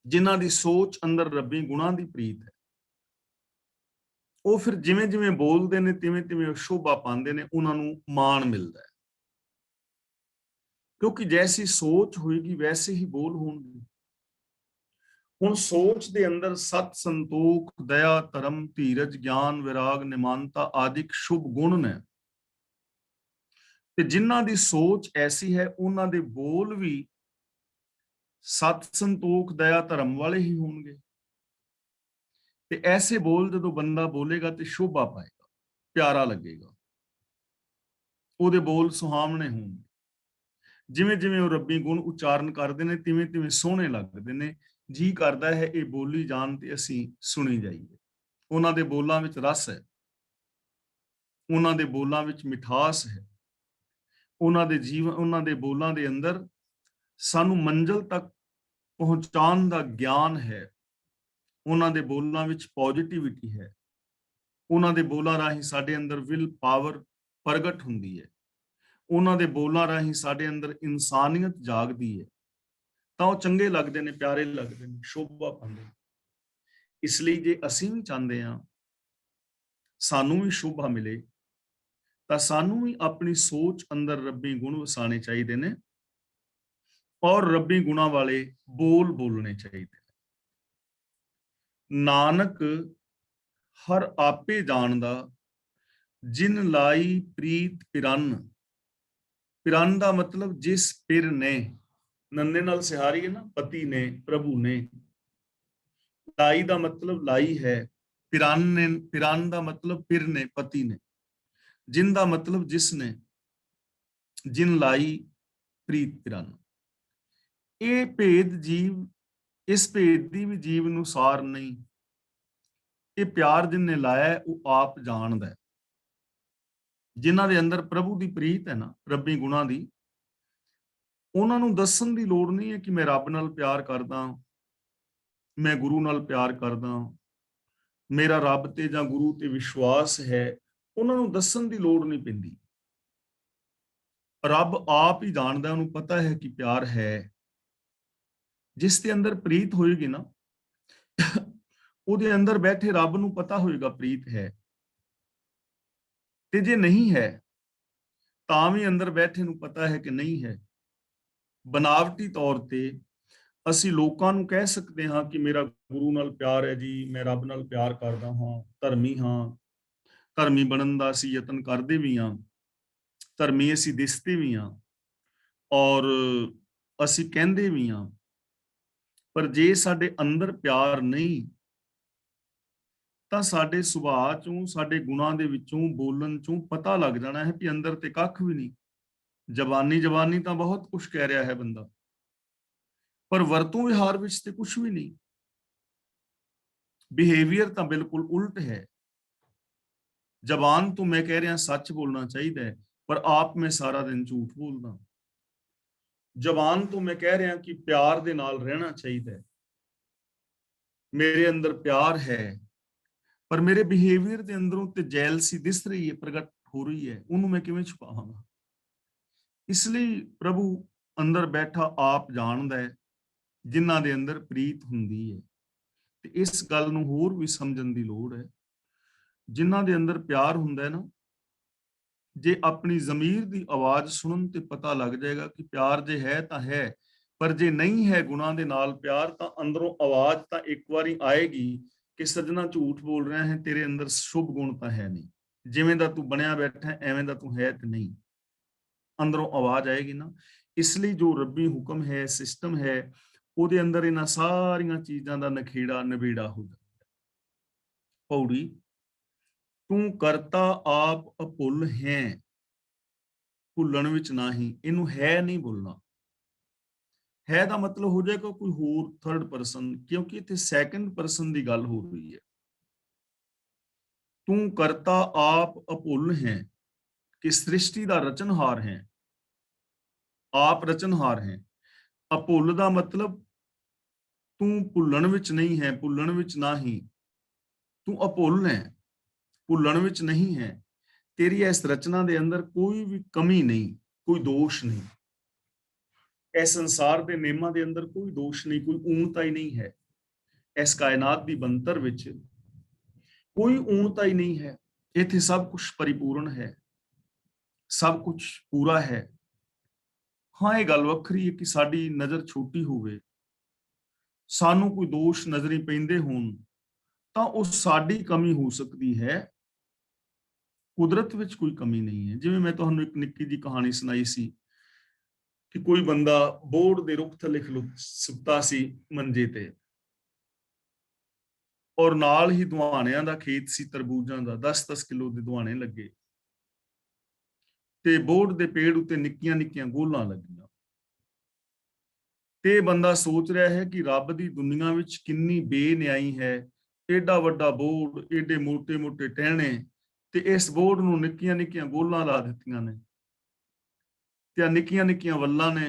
ਜਿਨ੍ਹਾਂ ਦੀ ਸੋਚ ਅੰਦਰ ਰੱਬੀ ਗੁਣਾਂ ਦੀ ਪ੍ਰੀਤ ਹੈ, ਉਹ ਫਿਰ ਜਿਵੇਂ ਜਿਵੇਂ ਬੋਲਦੇ ਨੇ, ਤਿਵੇਂ ਤਿਵੇਂ ਉਹ ਸ਼ੋਭਾ ਪਾਉਂਦੇ ਨੇ, ਉਹਨਾਂ ਨੂੰ ਮਾਣ ਮਿਲਦਾ ਹੈ। ਕਿਉਂਕਿ ਜੈਸੀ ਸੋਚ ਹੋਏਗੀ ਵੈਸੇ ਹੀ ਬੋਲ ਹੋਣਗੇ। ਹੁਣ ਸੋਚ ਦੇ ਅੰਦਰ ਸਤ, ਸੰਤੋਖ, ਦਇਆ, ਧਰਮ, ਧੀਰਜ, ਗਿਆਨ, ਵਿਰਾਗ, ਨਿਮਾਨਤਾ ਆਦਿਕ ਸ਼ੁਭ ਗੁਣ ਨੇ, ਤੇ ਜਿਨ੍ਹਾਂ ਦੀ ਸੋਚ ਐਸੀ ਹੈ ਉਹਨਾਂ ਦੇ ਬੋਲ ਵੀ ਸਤ, ਸੰਤੋਖ, ਦਇਆ, ਧਰਮ ਵਾਲੇ ਹੀ ਹੋਣਗੇ। ਤੇ ਐਸੇ ਬੋਲ ਜਦੋਂ ਬੰਦਾ ਬੋਲੇਗਾ ਤੇ ਸ਼ੋਭਾ ਪਾਏਗਾ, ਪਿਆਰਾ ਲੱਗੇਗਾ, ਉਹਦੇ ਬੋਲ ਸੁਹਾਵਣੇ ਹੋਣਗੇ। ਜਿਵੇਂ ਜਿਵੇਂ ਉਹ ਰੱਬੀ ਗੁਣ ਉਚਾਰਨ ਕਰਦੇ ਨੇ, ਤਿਵੇਂ ਤਿਵੇਂ ਸੋਹਣੇ ਲੱਗਦੇ ਨੇ। ਜੀ ਕਰਦਾ ਹੈ ਇਹ ਬੋਲੀ ਜਾਣ ਤੇ ਅਸੀਂ ਸੁਣੀ ਜਾਈਏ। ਉਹਨਾਂ ਦੇ ਬੋਲਾਂ ਵਿੱਚ ਰਸ ਹੈ, ਉਹਨਾਂ ਦੇ ਬੋਲਾਂ ਵਿੱਚ ਮਿਠਾਸ ਹੈ, ਉਹਨਾਂ ਦੇ ਜੀਵਨ, ਉਹਨਾਂ ਦੇ ਬੋਲਾਂ ਦੇ ਅੰਦਰ ਸਾਨੂੰ ਮੰਜ਼ਿਲ ਤੱਕ ਪਹੁੰਚਾਉਣ ਦਾ ਗਿਆਨ ਹੈ। ਉਹਨਾਂ ਦੇ ਬੋਲਾਂ ਵਿੱਚ ਪੋਜ਼ਿਟਿਵਿਟੀ ਹੈ। ਉਹਨਾਂ ਦੇ ਬੋਲਾਂ ਰਾਹੀਂ ਸਾਡੇ ਅੰਦਰ ਵਿਲ ਪਾਵਰ ਪ੍ਰਗਟ ਹੁੰਦੀ ਹੈ। ਉਹਨਾਂ ਦੇ ਬੋਲਾਂ ਰਾਹੀਂ ਸਾਡੇ ਅੰਦਰ ਇਨਸਾਨੀਅਤ ਜਾਗਦੀ ਹੈ। ਤਾਂ ਉਹ ਚੰਗੇ ਲੱਗਦੇ ਨੇ, ਪਿਆਰੇ ਲੱਗਦੇ ਨੇ, ਸ਼ੋਭਾ ਪਾਉਂਦੇ ਨੇ। ਇਸ ਲਈ ਜੇ ਅਸੀਂ ਵੀ ਚਾਹੁੰਦੇ ਹਾਂ ਸਾਨੂੰ ਵੀ ਸ਼ੋਭਾ ਮਿਲੇ, ਤਾਂ ਸਾਨੂੰ ਵੀ ਆਪਣੀ ਸੋਚ ਅੰਦਰ ਰੱਬੀ ਗੁਣ ਵਸਾਣੇ ਚਾਹੀਦੇ ਨੇ, ਔਰ ਰੱਬੀ ਗੁਣਾਂ ਵਾਲੇ ਬੋਲ ਬੋਲਣੇ ਚਾਹੀਦੇ ਨੇ। ਨਾਨਕ ਹਰ ਆਪੇ ਜਾਣਦਾ, ਜਿਨ ਲਾਈ ਪ੍ਰੀਤ ਪਿਰੰਨ। ਪਿਰੰਨ ਦਾ ਮਤਲਬ ਜਿਸ ਪਿਰ ਨੇ, ਨੰਨੇ ਨਾਲ ਸਿਹਾਰੀ ਹੈ ਨਾ, ਪਤੀ ਨੇ, ਪ੍ਰਭੂ ਨੇ। ਲਾਈ ਦਾ ਮਤਲਬ ਲਾਈ ਹੈ, ਪਿਰੰਨ ਨੇ, ਪਿਰੰਨ ਦਾ ਮਤਲਬ ਪਿਰ ਨੇ, ਪਤੀ ਨੇ। ਜਿਨ ਦਾ ਮਤਲਬ ਜਿਸ ਨੇ, ਜਿਨ ਲਾਈ ਪ੍ਰੀਤ ਪਿਰੰਨ। ਇਹ ਭੇਦ ਜੀਵ, ਇਸ ਭੇਦ ਦੀ ਵੀ ਜੀਵ ਨੂੰ ਸਾਰ ਨਹੀਂ। ਇਹ ਪਿਆਰ ਜਿਨਨੇ ਲਾਇਆ ਉਹ ਆਪ ਜਾਣਦਾ ਹੈ। ਜਿਨ੍ਹਾਂ ਦੇ ਅੰਦਰ ਪ੍ਰਭੂ ਦੀ ਪ੍ਰੀਤ ਹੈ ਨਾ, ਰੱਬੀ ਗੁਣਾਂ ਦੀ, ਉਹਨਾਂ ਨੂੰ ਦੱਸਣ ਦੀ ਲੋੜ ਨਹੀਂ ਹੈ ਕਿ ਮੈਂ ਰੱਬ ਨਾਲ ਪਿਆਰ ਕਰਦਾ, ਮੈਂ ਗੁਰੂ ਨਾਲ ਪਿਆਰ ਕਰਦਾ, ਮੇਰਾ ਰੱਬ ਤੇ ਜਾਂ ਗੁਰੂ ਤੇ ਵਿਸ਼ਵਾਸ ਹੈ। ਉਹਨਾਂ ਨੂੰ ਦੱਸਣ ਦੀ ਲੋੜ ਨਹੀਂ ਪੈਂਦੀ। ਰੱਬ ਆਪ ਹੀ ਜਾਣਦਾ, ਉਹਨੂੰ ਪਤਾ ਹੈ ਕਿ ਪਿਆਰ ਹੈ। ਜਿਸ ਦੇ ਅੰਦਰ ਪ੍ਰੀਤ ਹੋਏਗੀ ਨਾ, ਉਹਦੇ ਅੰਦਰ ਬੈਠੇ ਰੱਬ ਨੂੰ ਪਤਾ ਹੋਏਗਾ ਪ੍ਰੀਤ ਹੈ। ਤੇ ਜੇ ਨਹੀਂ ਹੈ ਤਾਂ ਵੀ ਅੰਦਰ ਬੈਠੇ ਨੂੰ ਪਤਾ ਹੈ ਕਿ ਨਹੀਂ ਹੈ। ਬਨਾਵਟੀ ਤੌਰ ਤੇ ਅਸੀਂ ਲੋਕਾਂ ਨੂੰ ਕਹਿ ਸਕਦੇ ਹਾਂ ਕਿ ਮੇਰਾ ਗੁਰੂ ਨਾਲ ਪਿਆਰ ਹੈ ਜੀ, ਮੈਂ ਰੱਬ ਨਾਲ ਪਿਆਰ ਕਰਦਾ ਹਾਂ, ਧਰਮੀ ਹਾਂ, ਧਰਮੀ ਬਣਨ ਦਾ ਅਸੀਂ ਯਤਨ ਕਰਦੇ ਵੀ ਹਾਂ, ਧਰਮੀ ਅਸੀਂ ਦਿਸਦੇ ਵੀ ਹਾਂ, ਔਰ ਅਸੀਂ ਕਹਿੰਦੇ ਵੀ ਹਾਂ। ਪਰ ਜੇ ਸਾਡੇ ਅੰਦਰ ਪਿਆਰ ਨਹੀਂ, ਤਾਂ ਸਾਡੇ ਸੁਭਾਅ ਚੋਂ, ਸਾਡੇ ਗੁਣਾਂ ਦੇ ਵਿੱਚੋਂ, ਬੋਲਣ ਚੋਂ ਪਤਾ ਲੱਗ ਜਾਣਾ ਹੈ ਕਿ ਅੰਦਰ ਤੇ ਕੱਖ ਵੀ ਨਹੀਂ। ਜ਼ਬਾਨੀ ਤਾਂ ਬਹੁਤ ਕੁਝ ਕਹਿ ਰਿਹਾ ਹੈ ਬੰਦਾ, ਪਰ ਵਰਤੋਂ ਵਿਹਾਰ ਵਿੱਚ ਤੇ ਕੁਝ ਵੀ ਨਹੀਂ। ਬਿਹੇਵੀਅਰ ਤਾਂ ਬਿਲਕੁਲ ਉਲਟ ਹੈ। ਜ਼ਬਾਨ ਤੋਂ ਮੈਂ ਕਹਿ ਰਿਹਾ ਸੱਚ ਬੋਲਣਾ ਚਾਹੀਦਾ ਹੈ, ਪਰ ਆਪ ਮੈਂ ਸਾਰਾ ਦਿਨ ਝੂਠ ਬੋਲਦਾ। ਜ਼ਬਾਨ ਤੋਂ ਮੈਂ ਕਹਿ ਰਿਹਾ ਕਿ ਪਿਆਰ ਦੇ ਨਾਲ ਰਹਿਣਾ ਚਾਹੀਦਾ ਹੈ, ਮੇਰੇ ਅੰਦਰ ਪਿਆਰ ਹੈ, ਪਰ ਮੇਰੇ ਬਿਹੇਵੀਅਰ ਦੇ ਅੰਦਰੋਂ ਤੇ ਜੈਲਸੀ ਦਿਸ ਰਹੀ ਹੈ, ਪ੍ਰਗਟ ਹੋ ਰਹੀ ਹੈ। ਉਹਨੂੰ ਮੈਂ ਕਿਵੇਂ ਛੁਪਾਵਾਂਗਾ? ਇਸ ਲਈ ਪ੍ਰਭੂ ਅੰਦਰ ਬੈਠਾ ਆਪ ਜਾਣਦਾ ਹੈ ਜਿਨ੍ਹਾਂ ਦੇ ਅੰਦਰ ਪ੍ਰੀਤ ਹੁੰਦੀ ਹੈ। ਤੇ ਇਸ ਗੱਲ ਨੂੰ ਹੋਰ ਵੀ ਸਮਝਣ ਦੀ ਲੋੜ ਹੈ। ਜਿਨ੍ਹਾਂ ਦੇ ਅੰਦਰ ਪਿਆਰ ਹੁੰਦਾ ਹੈ ਨਾ, ਜੇ ਆਪਣੀ ਜ਼ਮੀਰ ਦੀ ਆਵਾਜ਼ ਸੁਣਨ ਤੇ ਪਤਾ ਲੱਗ ਜਾਏਗਾ ਕਿ ਪਿਆਰ ਜੇ ਹੈ ਤਾਂ ਹੈ, ਪਰ ਜੇ ਨਹੀਂ ਹੈ ਗੁਣਾਂ ਦੇ ਨਾਲ ਪਿਆਰ, ਤਾਂ ਅੰਦਰੋਂ ਆਵਾਜ਼ ਤਾਂ ਇੱਕ ਵਾਰੀ ਆਏਗੀ ਕਿ ਸੱਜਣਾ ਝੂਠ ਬੋਲ ਰਿਹਾ ਹੈ, ਤੇਰੇ ਅੰਦਰ ਸ਼ੁਭ ਗੁਣ ਤਾਂ ਹੈ ਨਹੀਂ, ਜਿਵੇਂ ਦਾ ਤੂੰ ਬਣਿਆ ਬੈਠਾ ਐਵੇਂ ਦਾ ਤੂੰ ਹੈ ਤੇ ਨਹੀਂ। ਅੰਦਰੋਂ ਆਵਾਜ਼ ਆਏਗੀ ਨਾ। ਇਸ ਲਈ ਜੋ ਰੱਬੀ ਹੁਕਮ ਹੈ, ਸਿਸਟਮ ਹੈ, ਉਹਦੇ ਅੰਦਰ ਇਹਨਾਂ ਸਾਰੀਆਂ ਚੀਜ਼ਾਂ ਦਾ ਨਖੇੜਾ ਨਵੇੜਾ ਹੋ ਜਾਂਦਾ। ਪੌੜੀ, ਤੂੰ ਕਰਤਾ ਆਪ ਅਭੁੱਲ ਹੈ, ਭੁੱਲਣ ਵਿੱਚ ਨਹੀਂ। ਇਹਨੂੰ ਹੈ ਨਹੀਂ ਬੋਲਣਾ। ਹੈ ਦਾ ਮਤਲਬ ਹੋ ਜਾਏਗਾ ਕੋਈ ਹੋਰ ਥਰਡ ਪਰਸਨ, ਕਿਉਂਕਿ ਇੱਥੇ ਸੈਕੰਡ ਪਰਸਨ ਦੀ ਗੱਲ ਹੋ ਰਹੀ ਹੈ। ਤੂੰ ਕਰਤਾ ਆਪ ਅਭੁੱਲ ਹੈ, ਕਿ ਸ੍ਰਿਸ਼ਟੀ ਦਾ ਰਚਨਹਾਰ ਹੈ, ਆਪ ਰਚਨਹਾਰ ਹੈ। ਅਭੁੱਲ ਦਾ ਮਤਲਬ ਤੂੰ ਭੁੱਲਣ ਵਿੱਚ ਨਹੀਂ ਹੈ, ਭੁੱਲਣ ਵਿੱਚ ਨਹੀਂ, ਤੂੰ ਅਭੁੱਲ ਹੈ। ਭੁੱਲਣ ਵਿੱਚ ਨਹੀਂ ਹੈ। ਤੇਰੀ ਇਸ ਰਚਨਾ ਦੇ ਅੰਦਰ ਕੋਈ ਵੀ ਕਮੀ ਨਹੀਂ, ਕੋਈ ਦੋਸ਼ ਨਹੀਂ। ਇਸ ਸੰਸਾਰ ਦੇ ਨਿਯਮਾਂ ਦੇ ਅੰਦਰ ਕੋਈ ਦੋਸ਼ ਨਹੀਂ, ਕੋਈ ਊਣਤਾ ਹੀ ਨਹੀਂ ਹੈ। ਇਸ ਕਾਇਨਾਤ ਦੀ ਬਣਤਰ ਵਿੱਚ ਕੋਈ ਊਣਤਾ ਹੀ ਨਹੀਂ ਹੈ। ਇੱਥੇ ਸਭ ਕੁਝ ਪਰਿਪੂਰਨ ਹੈ, ਸਭ ਕੁਝ ਪੂਰਾ ਹੈ। ਹਾਂ, ਇਹ ਗੱਲ ਵੱਖਰੀ ਹੈ ਕਿ ਸਾਡੀ ਨਜ਼ਰ ਛੋਟੀ ਹੋਵੇ, ਸਾਨੂੰ ਕੋਈ ਦੋਸ਼ ਨਜ਼ਰੀ ਪੈਂਦੇ ਹੋਣ, ਤਾਂ ਉਹ ਸਾਡੀ ਕਮੀ ਹੋ ਸਕਦੀ ਹੈ। ਕੁਦਰਤ ਵਿੱਚ ਕੋਈ ਕਮੀ ਨਹੀਂ ਹੈ। ਜਿਵੇਂ ਮੈਂ ਤੁਹਾਨੂੰ ਇੱਕ ਨਿੱਕੀ ਜਿਹੀ ਕਹਾਣੀ ਸੁਣਾਈ ਸੀ ਕਿ ਕੋਈ ਬੰਦਾ ਬੋਹੜ ਦੇ ਰੁੱਖ ਥੱਲੇ ਸੁੱਤਾ ਸੀ ਮੰਜੇ ਤੇ, ਔਰ ਨਾਲ ਹੀ ਦੁਆਣਿਆਂ ਦਾ ਖੇਤ ਸੀ, ਤਰਬੂਜਾਂ ਦਾ। 10-10 ਕਿਲੋ ਦੇ ਦੁਆਣੇ ਲੱਗੇ ਤੇ ਬੋਹੜ ਦੇ ਪੇੜ ਉੱਤੇ ਨਿੱਕੀਆਂ ਨਿੱਕੀਆਂ ਗੋਲਾਂ ਲੱਗੀਆਂ। ਤੇ ਬੰਦਾ ਸੋਚ ਰਿਹਾ ਹੈ ਕਿ ਰੱਬ ਦੀ ਦੁਨੀਆ ਵਿੱਚ ਕਿੰਨੀ ਬੇਨਿਆਈ ਹੈ। ਏਡਾ ਵੱਡਾ ਬੋਹੜ, ਏਡੇ ਮੋਟੇ ਮੋਟੇ ਟਹਿਣੇ, ਤੇ ਇਸ ਬੋਹੜ ਨੂੰ ਨਿੱਕੀਆਂ ਨਿੱਕੀਆਂ ਗੋਲਾਂ ਲਾ ਦਿੱਤੀਆਂ ਨੇ, ਤੇ ਨਿੱਕੀਆਂ ਨਿੱਕੀਆਂ ਵੱਲਾਂ ਨੇ,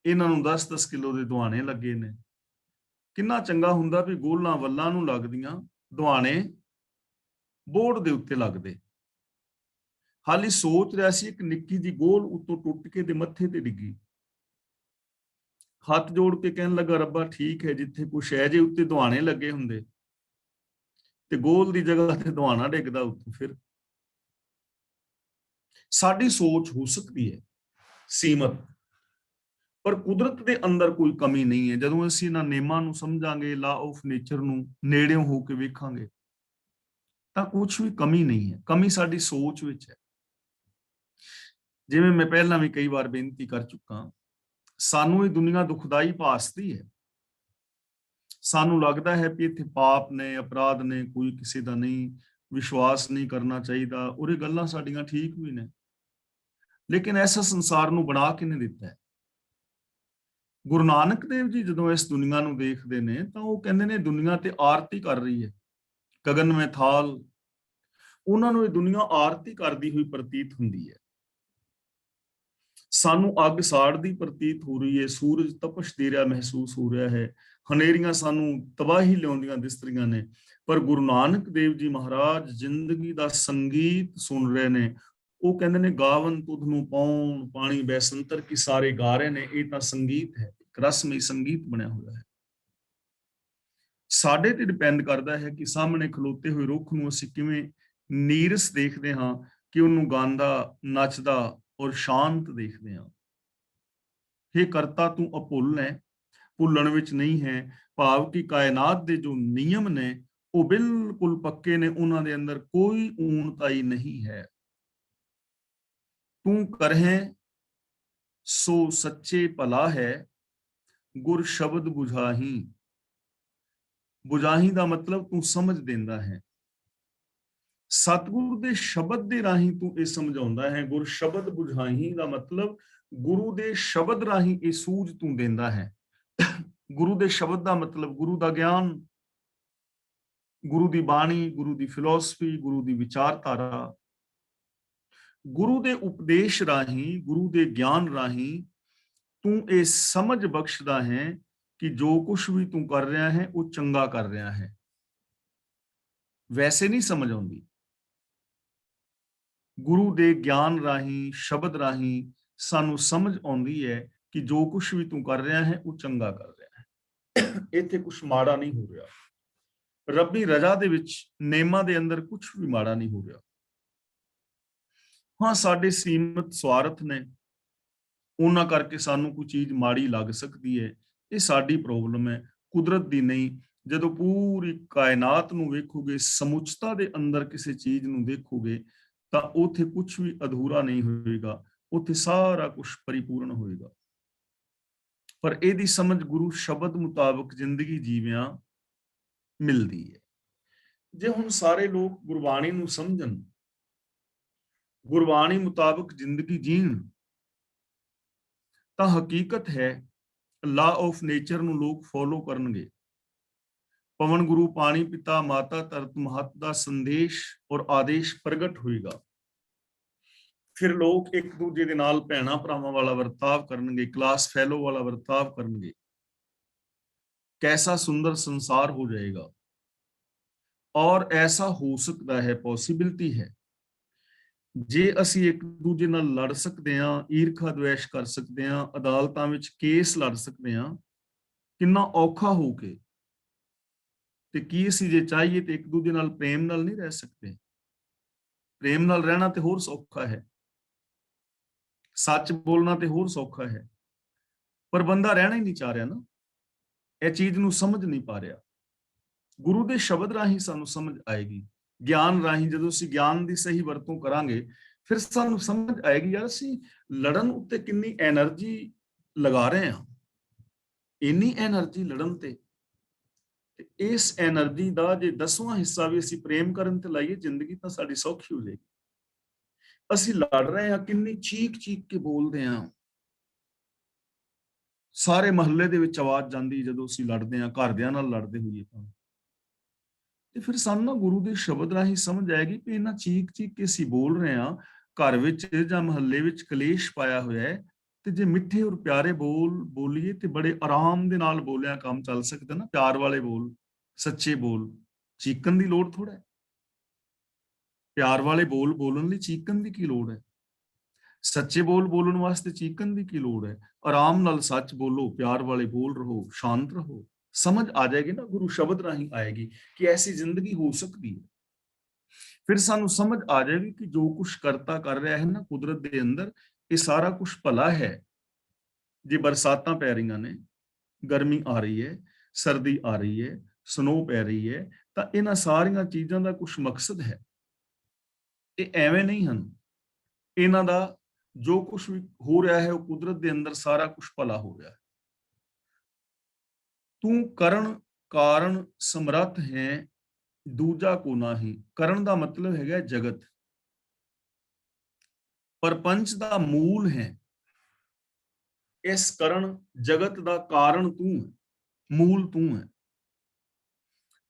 ਇਹਨਾਂ ਨੂੰ 10-10 ਕਿਲੋ ਦੇ ਦੁਆਣੇ ਲੱਗੇ ਨੇ। ਕਿੰਨਾ ਚੰਗਾ ਹੁੰਦਾ ਵੀ ਗੋਲਾਂ ਵੱਲਾਂ ਨੂੰ ਲੱਗਦੀਆਂ, ਦੁਆਣੇ ਬੋਹੜ ਦੇ ਉੱਤੇ ਲੱਗਦੇ। ਹਾਲੀ ਸੋਚ ਰਿਹਾ ਸੀ, ਇੱਕ ਨਿੱਕੀ ਜਿਹੀ ਗੋਲ ਉੱਤੋਂ ਟੁੱਟ ਕੇ ਦੇ ਮੱਥੇ ਤੇ ਡਿੱਗੀ। ਹੱਥ ਜੋੜ ਕੇ ਕਹਿਣ ਲੱਗਾ, ਰੱਬਾ ਠੀਕ ਹੈ, ਜਿੱਥੇ ਕੁਛ ਹੈ ਜੇ ਉੱਤੇ ਦੁਆਣੇ ਲੱਗੇ ਹੁੰਦੇ ਤੇ ਗੋਲ ਦੀ ਜਗ੍ਹਾ ਤੇ ਦੁਆਣਾ ਡਿੱਗਦਾ ਉੱਤੋਂ। ਫਿਰ ਸਾਡੀ ਸੋਚ ਹੋ ਸਕਦੀ ਹੈ ਸੀਮਤ, ਪਰ ਕੁਦਰਤ ਦੇ ਅੰਦਰ ਕੋਈ ਕਮੀ ਨਹੀਂ ਹੈ। ਜਦੋਂ ਅਸੀਂ ਇਹਨਾਂ ਨਿਯਮਾਂ ਨੂੰ ਸਮਝਾਂਗੇ, ਲਾ ਆਫ ਨੇਚਰ ਨੂੰ ਨੇੜਿਓਂ ਹੋ ਕੇ ਵੇਖਾਂਗੇ, ਤਾਂ ਕੁਝ ਵੀ ਕਮੀ ਨਹੀਂ ਹੈ। ਕਮੀ ਸਾਡੀ ਸੋਚ ਵਿੱਚ ਹੈ। ਜਿਵੇਂ ਮੈਂ ਪਹਿਲਾਂ ਵੀ ਕਈ ਵਾਰ ਬੇਨਤੀ ਕਰ ਚੁੱਕਾ, ਸਾਨੂੰ ਇਹ ਦੁਨੀਆ ਦੁਖਦਾਈ ਭਾਸਦੀ ਹੈ। ਸਾਨੂੰ ਲੱਗਦਾ ਹੈ ਕਿ ਇੱਥੇ ਪਾਪ ਨੇ, ਅਪਰਾਧ ਨੇ, ਕੋਈ ਕਿਸੇ ਦਾ ਨਹੀਂ, ਵਿਸ਼ਵਾਸ ਨਹੀਂ ਕਰਨਾ ਚਾਹੀਦਾ, ਔਰ ਇਹ ਗੱਲਾਂ ਸਾਡੀਆਂ ਠੀਕ ਵੀ ਨੇ। ਲੇਕਿਨ ਐਸਾ ਸੰਸਾਰ ਨੂੰ ਬਣਾ ਕਿਹਨੇ ਦਿੱਤਾ ਹੈ? ਗੁਰੂ ਨਾਨਕ ਦੇਵ ਜੀ ਜਦੋਂ ਇਸ ਦੁਨੀਆ ਨੂੰ ਦੇਖਦੇ ਨੇ ਤਾਂ ਉਹ ਕਹਿੰਦੇ ਨੇ ਦੁਨੀਆ ਤੇ ਆਰਤੀ ਕਰ ਰਹੀ ਹੈ, ਗगन में थाल। ਉਹਨਾਂ ਨੂੰ ਇਹ ਦੁਨੀਆ ਆਰਤੀ ਕਰਦੀ ਹੋਈ ਪ੍ਰਤੀਤ ਹੁੰਦੀ ਹੈ। ਸਾਨੂੰ ਅੱਗ ਸਾੜਦੀ ਪ੍ਰਤੀਤ ਹੋ ਰਹੀ ਹੈ, ਸੂਰਜ ਤਪਸ਼ ਦੇ ਰਿਹਾ ਮਹਿਸੂਸ ਹੋ ਰਿਹਾ ਹੈ, ਹਨੇਰੀਆਂ ਸਾਨੂੰ ਤਬਾਹੀ ਲਿਆਉਂਦੀਆਂ ਦਿਸ ਰਹੀਆਂ ਨੇ। ਪਰ ਗੁਰੂ ਨਾਨਕ ਦੇਵ ਜੀ ਮਹਾਰਾਜ ਜ਼ਿੰਦਗੀ ਦਾ ਸੰਗੀਤ ਸੁਣ ਰਹੇ ਨੇ। ਉਹ ਕਹਿੰਦੇ ਨੇ, ਗਾਵਨ ਤੁਧ ਨੂੰ ਪਾਉਣ ਪਾਣੀ ਬੈਸੰਤਰ ਕੀ, ਸਾਰੇ ਗਾ ਰਹੇ ਨੇ। ਇਹ ਤਾਂ ਸੰਗੀਤ ਹੈ, ਇੱਕ ਰਸਮੀ ਸੰਗੀਤ ਬਣਿਆ ਹੋਇਆ ਹੈ। ਸਾਡੇ ਤੇ ਡਿਪੈਂਡ ਕਰਦਾ ਹੈ ਕਿ ਸਾਹਮਣੇ ਖਲੋਤੇ ਹੋਏ ਰੁੱਖ ਨੂੰ ਅਸੀਂ ਕਿਵੇਂ ਨੀਰਸ ਦੇਖਦੇ ਹਾਂ, ਕਿ ਉਹਨੂੰ ਗਾਉਂਦਾ, ਨੱਚਦਾ ਔਰ ਸ਼ਾਂਤ ਦੇਖਦੇ ਹਾਂ। हे ਕਰਤਾ ਤੂੰ ਅਭੁੱਲ ਹੈ, ਭੁੱਲਣ ਵਿੱਚ ਨਹੀਂ ਹੈ। ਭਾਵ ਕਿ ਕਾਇਨਾਤ ਦੇ ਜੋ ਨਿਯਮ ਨੇ ਉਹ ਬਿਲਕੁਲ ਪੱਕੇ ਨੇ, ਉਹਨਾਂ ਦੇ ਅੰਦਰ ਕੋਈ ਊਣਤਾਈ ਨਹੀਂ ਹੈ। ਤੂੰ ਕਰਹਿ ਸੋ ਸੱਚੇ ਭਲਾ ਹੈ, ਗੁਰ ਸ਼ਬਦ ਬੁਝਾਹੀ। ਬੁਝਾਹੀ ਦਾ ਮਤਲਬ ਤੂੰ ਸਮਝ ਦਿੰਦਾ ਹੈ। ਸਤਿਗੁਰੂ ਦੇ ਸ਼ਬਦ ਦੇ ਰਾਹੀਂ ਤੂੰ ਇਹ ਸਮਝਾਉਂਦਾ ਹੈ। ਗੁਰ ਸ਼ਬਦ ਬੁਝਾਹੀ ਦਾ ਮਤਲਬ ਗੁਰੂ ਦੇ ਸ਼ਬਦ ਰਾਹੀਂ ਇਹ ਸੂਝ ਤੂੰ ਦਿੰਦਾ ਹੈ। ਗੁਰੂ ਦੇ ਸ਼ਬਦ ਦਾ ਮਤਲਬ ਗੁਰੂ ਦਾ ਗਿਆਨ, ਗੁਰੂ ਦੀ ਬਾਣੀ, ਗੁਰੂ ਦੀ ਫਿਲਾਸਫੀ, ਗੁਰੂ ਦੀ ਵਿਚਾਰਧਾਰਾ। ਗੁਰੂ ਦੇ ਉਪਦੇਸ਼ ਰਾਹੀਂ, ਗੁਰੂ ਦੇ ਗਿਆਨ ਰਾਹੀਂ ਤੂੰ ਇਹ ਸਮਝ ਬਖਸ਼ਦਾ ਹੈ ਕਿ ਜੋ ਕੁਝ ਵੀ ਤੂੰ ਕਰ ਰਿਹਾ ਹੈ ਉਹ ਚੰਗਾ ਕਰ ਰਿਹਾ ਹੈ। ਵੈਸੇ ਨਹੀਂ ਸਮਝ ਆਉਂਦੀ। ਗੁਰੂ ਦੇ ਗਿਆਨ ਰਾਹੀਂ, ਸ਼ਬਦ ਰਾਹੀਂ ਸਾਨੂੰ ਸਮਝ ਆਉਂਦੀ ਹੈ ਕਿ ਜੋ ਕੁਝ ਵੀ ਤੂੰ ਕਰ ਰਿਹਾ ਹੈ ਉਹ ਚੰਗਾ ਕਰ ਰਿਹਾ ਹੈ। ਇੱਥੇ ਕੁਝ ਮਾੜਾ ਨਹੀਂ ਹੋ ਰਿਹਾ। ਰੱਬੀ ਰਜ਼ਾ ਦੇ ਵਿੱਚ, ਨੇਮਾਂ ਦੇ ਅੰਦਰ ਕੁਝ ਵੀ ਮਾੜਾ ਨਹੀਂ ਹੋ ਰਿਹਾ। ਹਾਂ, ਸਾਡੇ ਸੀਮਤ ਸਵਾਰਥ ਨੇ, ਉਹਨਾਂ ਕਰਕੇ ਸਾਨੂੰ ਕੋਈ ਚੀਜ਼ ਮਾੜੀ ਲੱਗ ਸਕਦੀ ਹੈ। ਇਹ ਸਾਡੀ ਪ੍ਰੋਬਲਮ ਹੈ, ਕੁਦਰਤ ਦੀ ਨਹੀਂ। ਜਦੋਂ ਪੂਰੀ ਕਾਇਨਾਤ ਨੂੰ ਵੇਖੋਗੇ, ਸਮੁੱਚਤਾ ਦੇ ਅੰਦਰ ਕਿਸੇ ਚੀਜ਼ ਨੂੰ ਦੇਖੋਗੇ, ਤਾਂ ਉੱਥੇ ਕੁਝ ਵੀ ਅਧੂਰਾ ਨਹੀਂ ਹੋਏਗਾ, ਉੱਥੇ ਸਾਰਾ ਕੁਝ ਪਰਿਪੂਰਨ ਹੋਏਗਾ। ਪਰ ਇਹਦੀ ਸਮਝ ਗੁਰੂ ਸ਼ਬਦ ਮੁਤਾਬਕ ਜ਼ਿੰਦਗੀ ਜੀਵਿਆਂ ਮਿਲਦੀ ਹੈ। ਜੇ ਹੁਣ ਸਾਰੇ ਲੋਕ ਗੁਰਬਾਣੀ ਨੂੰ ਸਮਝਣ, ਗੁਰਬਾਣੀ ਮੁਤਾਬਕ ਜ਼ਿੰਦਗੀ ਜੀਣ, ਤਾਂ ਹਕੀਕਤ ਹੈ ਲਾ ਆਫ ਨੇਚਰ ਨੂੰ ਲੋਕ ਫੋਲੋ ਕਰਨਗੇ। ਪਵਨ ਗੁਰੂ, ਪਾਣੀ ਪਿਤਾ, ਮਾਤਾ ਧਰਤ ਮਹਤ ਦਾ ਸੰਦੇਸ਼ ਔਰ ਆਦੇਸ਼ ਪ੍ਰਗਟ ਹੋਏਗਾ। ਫਿਰ ਲੋਕ ਇੱਕ ਦੂਜੇ ਦੇ ਨਾਲ ਭੈਣਾ ਭਰਾਵਾਂ ਵਾਲਾ ਵਰਤਾਵ ਕਰਨਗੇ, ਕਲਾਸ ਫੈਲੋ ਵਾਲਾ ਵਰਤਾਵ ਕਰਨਗੇ। ਕੈਸਾ ਸੁੰਦਰ ਸੰਸਾਰ ਹੋ ਜਾਏਗਾ। ਔਰ ਐਸਾ ਹੋ ਸਕਦਾ ਹੈ, ਪੋਸੀਬਿਲਿਟੀ ਹੈ, ਜੇ ਅਸੀਂ ਇੱਕ ਦੂਜੇ ਨਾਲ ਲੜ ਸਕਦੇ ਹਾਂ, ਈਰਖਾ ਦਵੇਸ਼ ਕਰ ਸਕਦੇ ਹਾਂ, ਅਦਾਲਤਾਂ ਵਿੱਚ ਕੇਸ ਲੜ ਸਕਦੇ ਹਾਂ, ਕਿੰਨਾ ਔਖਾ ਹੋ ਕੇ, ਤੇ ਕੀ ਅਸੀਂ ਜੇ ਚਾਹੀਏ ਤੇ ਇੱਕ ਦੂਜੇ ਨਾਲ ਪ੍ਰੇਮ ਨਾਲ ਨਹੀਂ ਰਹਿ ਸਕਦੇ? ਪ੍ਰੇਮ ਨਾਲ ਰਹਿਣਾ ਤੇ ਹੋਰ ਸੌਖਾ ਹੈ, ਸੱਚ ਬੋਲਣਾ ਤੇ ਹੋਰ ਸੌਖਾ ਹੈ, ਪਰ ਬੰਦਾ ਰਹਿਣਾ ਹੀ ਨਹੀਂ ਚਾਹ ਰਿਹਾ ਨਾ, ਇਹ ਚੀਜ਼ ਨੂੰ ਸਮਝ ਨਹੀਂ ਪਾ ਰਿਹਾ। ਗੁਰੂ ਦੇ ਸ਼ਬਦ ਰਾਹੀਂ ਸਾਨੂੰ ਸਮਝ ਆਏਗੀ, ਗਿਆਨ ਰਾਹੀਂ ਜਦੋਂ ਅਸੀਂ ਗਿਆਨ ਦੀ ਸਹੀ ਵਰਤੋਂ ਕਰਾਂਗੇ, ਫਿਰ ਸਾਨੂੰ ਸਮਝ ਆਏਗੀ ਯਾਰ ਅਸੀਂ ਲੜਨ ਉੱਤੇ ਕਿੰਨੀ એનર્ਜੀ ਲਗਾ ਰਹੇ ਹਾਂ, ਇੰਨੀ એનર્ਜੀ ਲੜਨ ਤੇ ਇਸ એનર્ਜੀ ਦਾ ਜੇ 10ਵਾਂ ਹਿੱਸਾ ਵੀ ਅਸੀਂ ਪ੍ਰੇਮ ਕਰਨ ਤੇ ਲਾਈਏ, ਜ਼ਿੰਦਗੀ ਤਾਂ ਸਾਡੀ ਸੌਖੀ ਹੋ ਜਾਏਗੀ। ਅਸੀਂ ਲੜ ਰਹੇ ਹਾਂ, ਕਿੰਨੀ ਚੀਕ ਚੀਕ ਕੇ ਬੋਲਦੇ ਹਾਂ, ਸਾਰੇ ਮਹੱਲੇ ਦੇ ਵਿੱਚ ਆਵਾਜ਼ ਜਾਂਦੀ ਜਦੋਂ ਅਸੀਂ ਲੜਦੇ ਹਾਂ, ਘਰਦਿਆਂ ਨਾਲ ਲੜਦੇ ਹੋਈਏ ਤਾਂ। ਤੇ ਫਿਰ ਸਾਨੂੰ ਨਾ ਗੁਰੂ ਦੇ ਸ਼ਬਦ ਰਾਹੀਂ ਸਮਝ ਆਏਗੀ ਕਿ ਇਹਨਾਂ ਚੀਕ ਚੀਕ ਕੇ ਅਸੀਂ ਬੋਲ ਰਹੇ ਹਾਂ, ਘਰ ਵਿੱਚ ਜਾਂ ਮਹੱਲੇ ਵਿੱਚ ਕਲੇਸ਼ ਪਾਇਆ ਹੋਇਆ ਹੈ, ਤੇ ਜੇ ਮਿੱਠੇ ਔਰ ਪਿਆਰੇ ਬੋਲ ਬੋਲੀਏ ਤੇ ਬੜੇ ਆਰਾਮ ਦੇ ਨਾਲ ਬੋਲਿਆ ਕੰਮ ਚੱਲ ਸਕਦਾ ਨਾ, ਪਿਆਰ ਵਾਲੇ ਬੋਲ, ਸੱਚੇ ਬੋਲ, ਚੀਕਣ ਦੀ ਲੋੜ ਥੋੜਾ ਹੈ। ਪਿਆਰ ਵਾਲੇ ਬੋਲ ਬੋਲਣ ਲਈ ਚੀਕਣ ਦੀ ਕੀ ਲੋੜ ਹੈ? ਸੱਚੇ ਬੋਲ ਬੋਲਣ ਵਾਸਤੇ ਚੀਕਣ ਦੀ ਕੀ ਲੋੜ ਹੈ? ਆਰਾਮ ਨਾਲ ਸੱਚ ਬੋਲੋ, ਪਿਆਰ ਵਾਲੇ ਬੋਲ ਰਹੋ, ਸ਼ਾਂਤ ਰਹੋ, ਸਮਝ ਆ ਜਾਏਗੀ ਨਾ, ਗੁਰੂ ਸ਼ਬਦ ਰਾਹੀਂ ਆਏਗੀ ਕਿ ਐਸੀ ਜ਼ਿੰਦਗੀ ਹੋ ਸਕਦੀ ਹੈ। ਫਿਰ ਸਾਨੂੰ ਸਮਝ ਆ ਜਾਏਗੀ ਕਿ ਜੋ ਕੁਝ ਕਰਤਾ ਕਰ ਰਿਹਾ ਹੈ ਨਾ ਕੁਦਰਤ ਦੇ ਅੰਦਰ, ਇਹ ਸਾਰਾ ਕੁਝ ਭਲਾ ਹੈ। ਜੇ ਬਰਸਾਤਾਂ ਪੈ ਰਹੀਆਂ ਨੇ, ਗਰਮੀ ਆ ਰਹੀ ਹੈ, ਸਰਦੀ ਆ ਰਹੀ ਹੈ, ਸਨੋ ਪੈ ਰਹੀ ਹੈ, ਤਾਂ ਇਹਨਾਂ ਸਾਰੀਆਂ ਚੀਜ਼ਾਂ ਦਾ ਕੁਝ ਮਕਸਦ ਹੈ। ਇਹ ਐਵੇਂ ਨਹੀਂ ਹਨ, ਇਹਨਾਂ ਦਾ ਜੋ ਕੁਝ ਵੀ ਹੋ ਰਿਹਾ ਹੈ ਉਹ ਕੁਦਰਤ ਦੇ ਅੰਦਰ ਸਾਰਾ ਕੁਝ ਭਲਾ ਹੋ ਰਿਹਾ ਹੈ। ਤੂੰ ਕਰਨ ਕਾਰਨ ਸਮਰੱਥ ਹੈ, ਦੂਜਾ ਕੋ ਨਾਹੀ। ਕਰਨ ਦਾ ਮਤਲਬ ਹੈਗਾ ਜਗਤ, ਪਰਪੰਚ ਦਾ ਮੂਲ ਹੈ। ਇਸ ਕਰਨ ਜਗਤ ਦਾ ਕਾਰਨ ਤੂੰ ਹੈ, ਮੂਲ ਤੂੰ ਹੈ,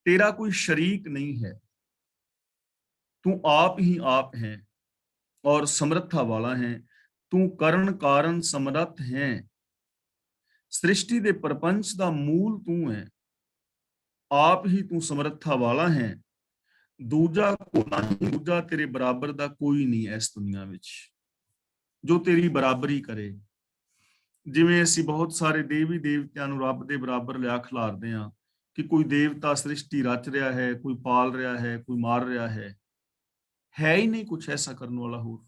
तेरा कोई शरीक नहीं है, तू आप ही आप है और समर्था वाला है। तू करण कारण समर्थ है, सृष्टि दे प्रपंच दा मूल तू है, आप ही तू समर्था वाला है। दूजा को नहीं, दूजा तेरे बराबर दा कोई नहीं है इस दुनिया विच जो तेरी बराबरी करे। जिवें ਅਸੀਂ ਬਹੁਤ ਸਾਰੇ ਦੇਵੀ ਦੇਵਤਿਆਂ ਨੂੰ ਰੱਬ ਦੇ ਬਰਾਬਰ ਲਿਆ ਖਿਲਾਰਦੇ ਹਾਂ ਕਿ ਕੋਈ ਦੇਵਤਾ ਸ੍ਰਿਸ਼ਟੀ ਰਚ ਰਿਹਾ ਹੈ, ਕੋਈ ਪਾਲ ਰਿਹਾ ਹੈ, ਕੋਈ ਮਾਰ ਰਿਹਾ ਹੈ ਹੀ ਨਹੀਂ ਕੁਛ ਐਸਾ ਕਰਨ ਵਾਲਾ ਹੋਰ।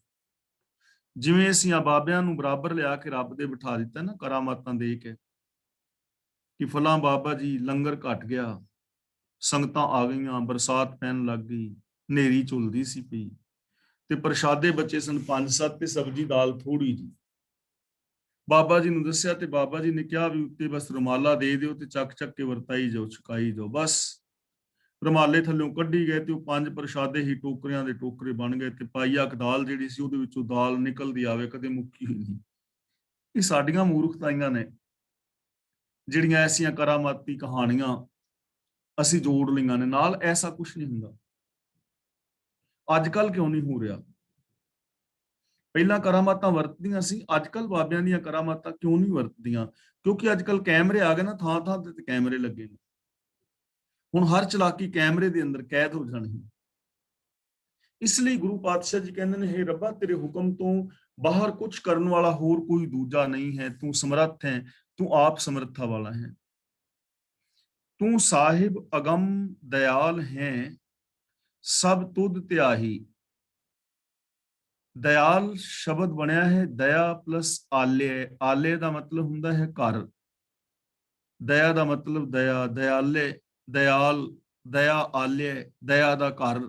ਜਿਵੇਂ ਅਸੀਂ ਆ ਬਾਬਿਆਂ ਨੂੰ ਬਰਾਬਰ ਲਿਆ ਕੇ ਰੱਬ ਦੇ ਬਿਠਾ ਦਿੱਤਾ ਨਾ, ਕਰਾਮਾਤਾਂ ਦੇ ਕੇ ਕਿ ਫਲਾਂ ਬਾਬਾ ਜੀ ਲੰਗਰ ਘਟ ਗਿਆ, ਸੰਗਤਾਂ ਆ ਗਈਆਂ, ਬਰਸਾਤ ਪੈਣ ਲੱਗ ਗਈ, ਹਨੇਰੀ ਝੁੱਲਦੀ ਸੀ ਪਈ, ਤੇ ਪ੍ਰਸ਼ਾਦੇ ਬੱਚੇ ਸਨ 5-7 ਤੇ ਸਬਜ਼ੀ ਦਾਲ ਥੋੜੀ ਜੀ। ਬਾਬਾ ਜੀ ਨੂੰ ਦੱਸਿਆ ਤੇ ਬਾਬਾ ਜੀ ਨੇ ਕਿਹਾ ਵੀ ਉੱਤੇ ਬਸ ਰੁਮਾਲਾ ਦੇ ਦਿਓ ਤੇ ਚੱਕ ਚੱਕ ਕੇ ਵਰਤਾਈ ਜਾਓ, ਛਕਾਈ ਜਾਓ। ਬਸ ਰੁਮਾਲੇ ਥੱਲੋਂ ਕੱਢੀ ਗਏ ਤੇ ਉਹ 5 ਪ੍ਰਸ਼ਾਦੇ ਹੀ ਟੋਕਰਿਆਂ ਦੇ ਟੋਕਰੇ ਬਣ ਗਏ ਤੇ ਪਾਈਆ ਦਾਲ ਜਿਹੜੀ ਸੀ ਉਹਦੇ ਵਿੱਚੋਂ ਦਾਲ ਨਿਕਲਦੀ ਆਵੇ, ਕਦੇ ਮੁੱਕੀ ਹੋਈ ਨਹੀਂ। ਇਹ ਸਾਡੀਆਂ ਮੂਰਖਤਾਈਆਂ ਨੇ ਜਿਹੜੀਆਂ ਐਸੀਆਂ ਕਰਾਮਾਤੀ ਕਹਾਣੀਆਂ ਅਸੀਂ ਜੋੜ ਲਈਆਂ ਨੇ ਨਾਲ। ਐਸਾ ਕੁਝ ਨਹੀਂ ਹੁੰਦਾ। ਅੱਜ ਕੱਲ ਕਿਉਂ ਨਹੀਂ ਹੋ ਰਿਹਾ? ਪਹਿਲਾਂ ਕਰਾਮਾਤਾਂ ਵਰਤਦੀਆਂ ਸੀ, ਅੱਜ ਕੱਲ ਬਾਬਿਆਂ ਦੀਆਂ ਕਰਾਮਾਤਾਂ ਕਿਉਂ ਨਹੀਂ ਵਰਤਦੀਆਂ? ਕਿਉਂਕਿ ਅੱਜ ਕੱਲ ਕੈਮਰੇ ਆ ਗਏ ਨਾ, ਥਾਂ ਥਾਂ ਤੇ ਕੈਮਰੇ ਲੱਗੇ ਨੇ। ਹੁਣ ਹਰ ਚਲਾਕੀ ਕੈਮਰੇ ਦੇ ਅੰਦਰ ਕੈਦ ਹੋ ਜਾਣੀ। ਇਸ ਲਈ ਗੁਰੂ ਪਾਤਸ਼ਾਹ ਜੀ ਕਹਿੰਦੇ ਨੇ, ਹੇ ਰੱਬਾ ਤੇਰੇ ਹੁਕਮ ਤੋਂ ਬਾਹਰ ਕੁਝ ਕਰਨ ਵਾਲਾ ਹੋਰ ਕੋਈ ਦੂਜਾ ਨਹੀਂ ਹੈ। ਤੂੰ ਸਮਰੱਥ ਹੈ, ਤੂੰ ਆਪ ਸਮਰੱਥਾ ਵਾਲਾ ਹੈ। ਤੂੰ ਸਾਹਿਬ ਅਗਮ ਦਇਆਲ ਹੈ, ਸਭ ਤੁਧ ਧਿਆਹੀ। ਦਇਆਲ ਸ਼ਬਦ ਬਣਿਆ ਹੈ ਦਇਆ ਪਲਸ ਆਲੇ। ਆਲੇ ਦਾ ਮਤਲਬ ਹੁੰਦਾ ਹੈ ਘਰ, ਦਇਆ ਦਾ ਮਤਲਬ ਦਇਆ, ਦਇਆਲੇ, ਦਇਆਲ, ਦਇਆ ਆਲੇ, ਦਇਆ ਦਾ ਘਰ,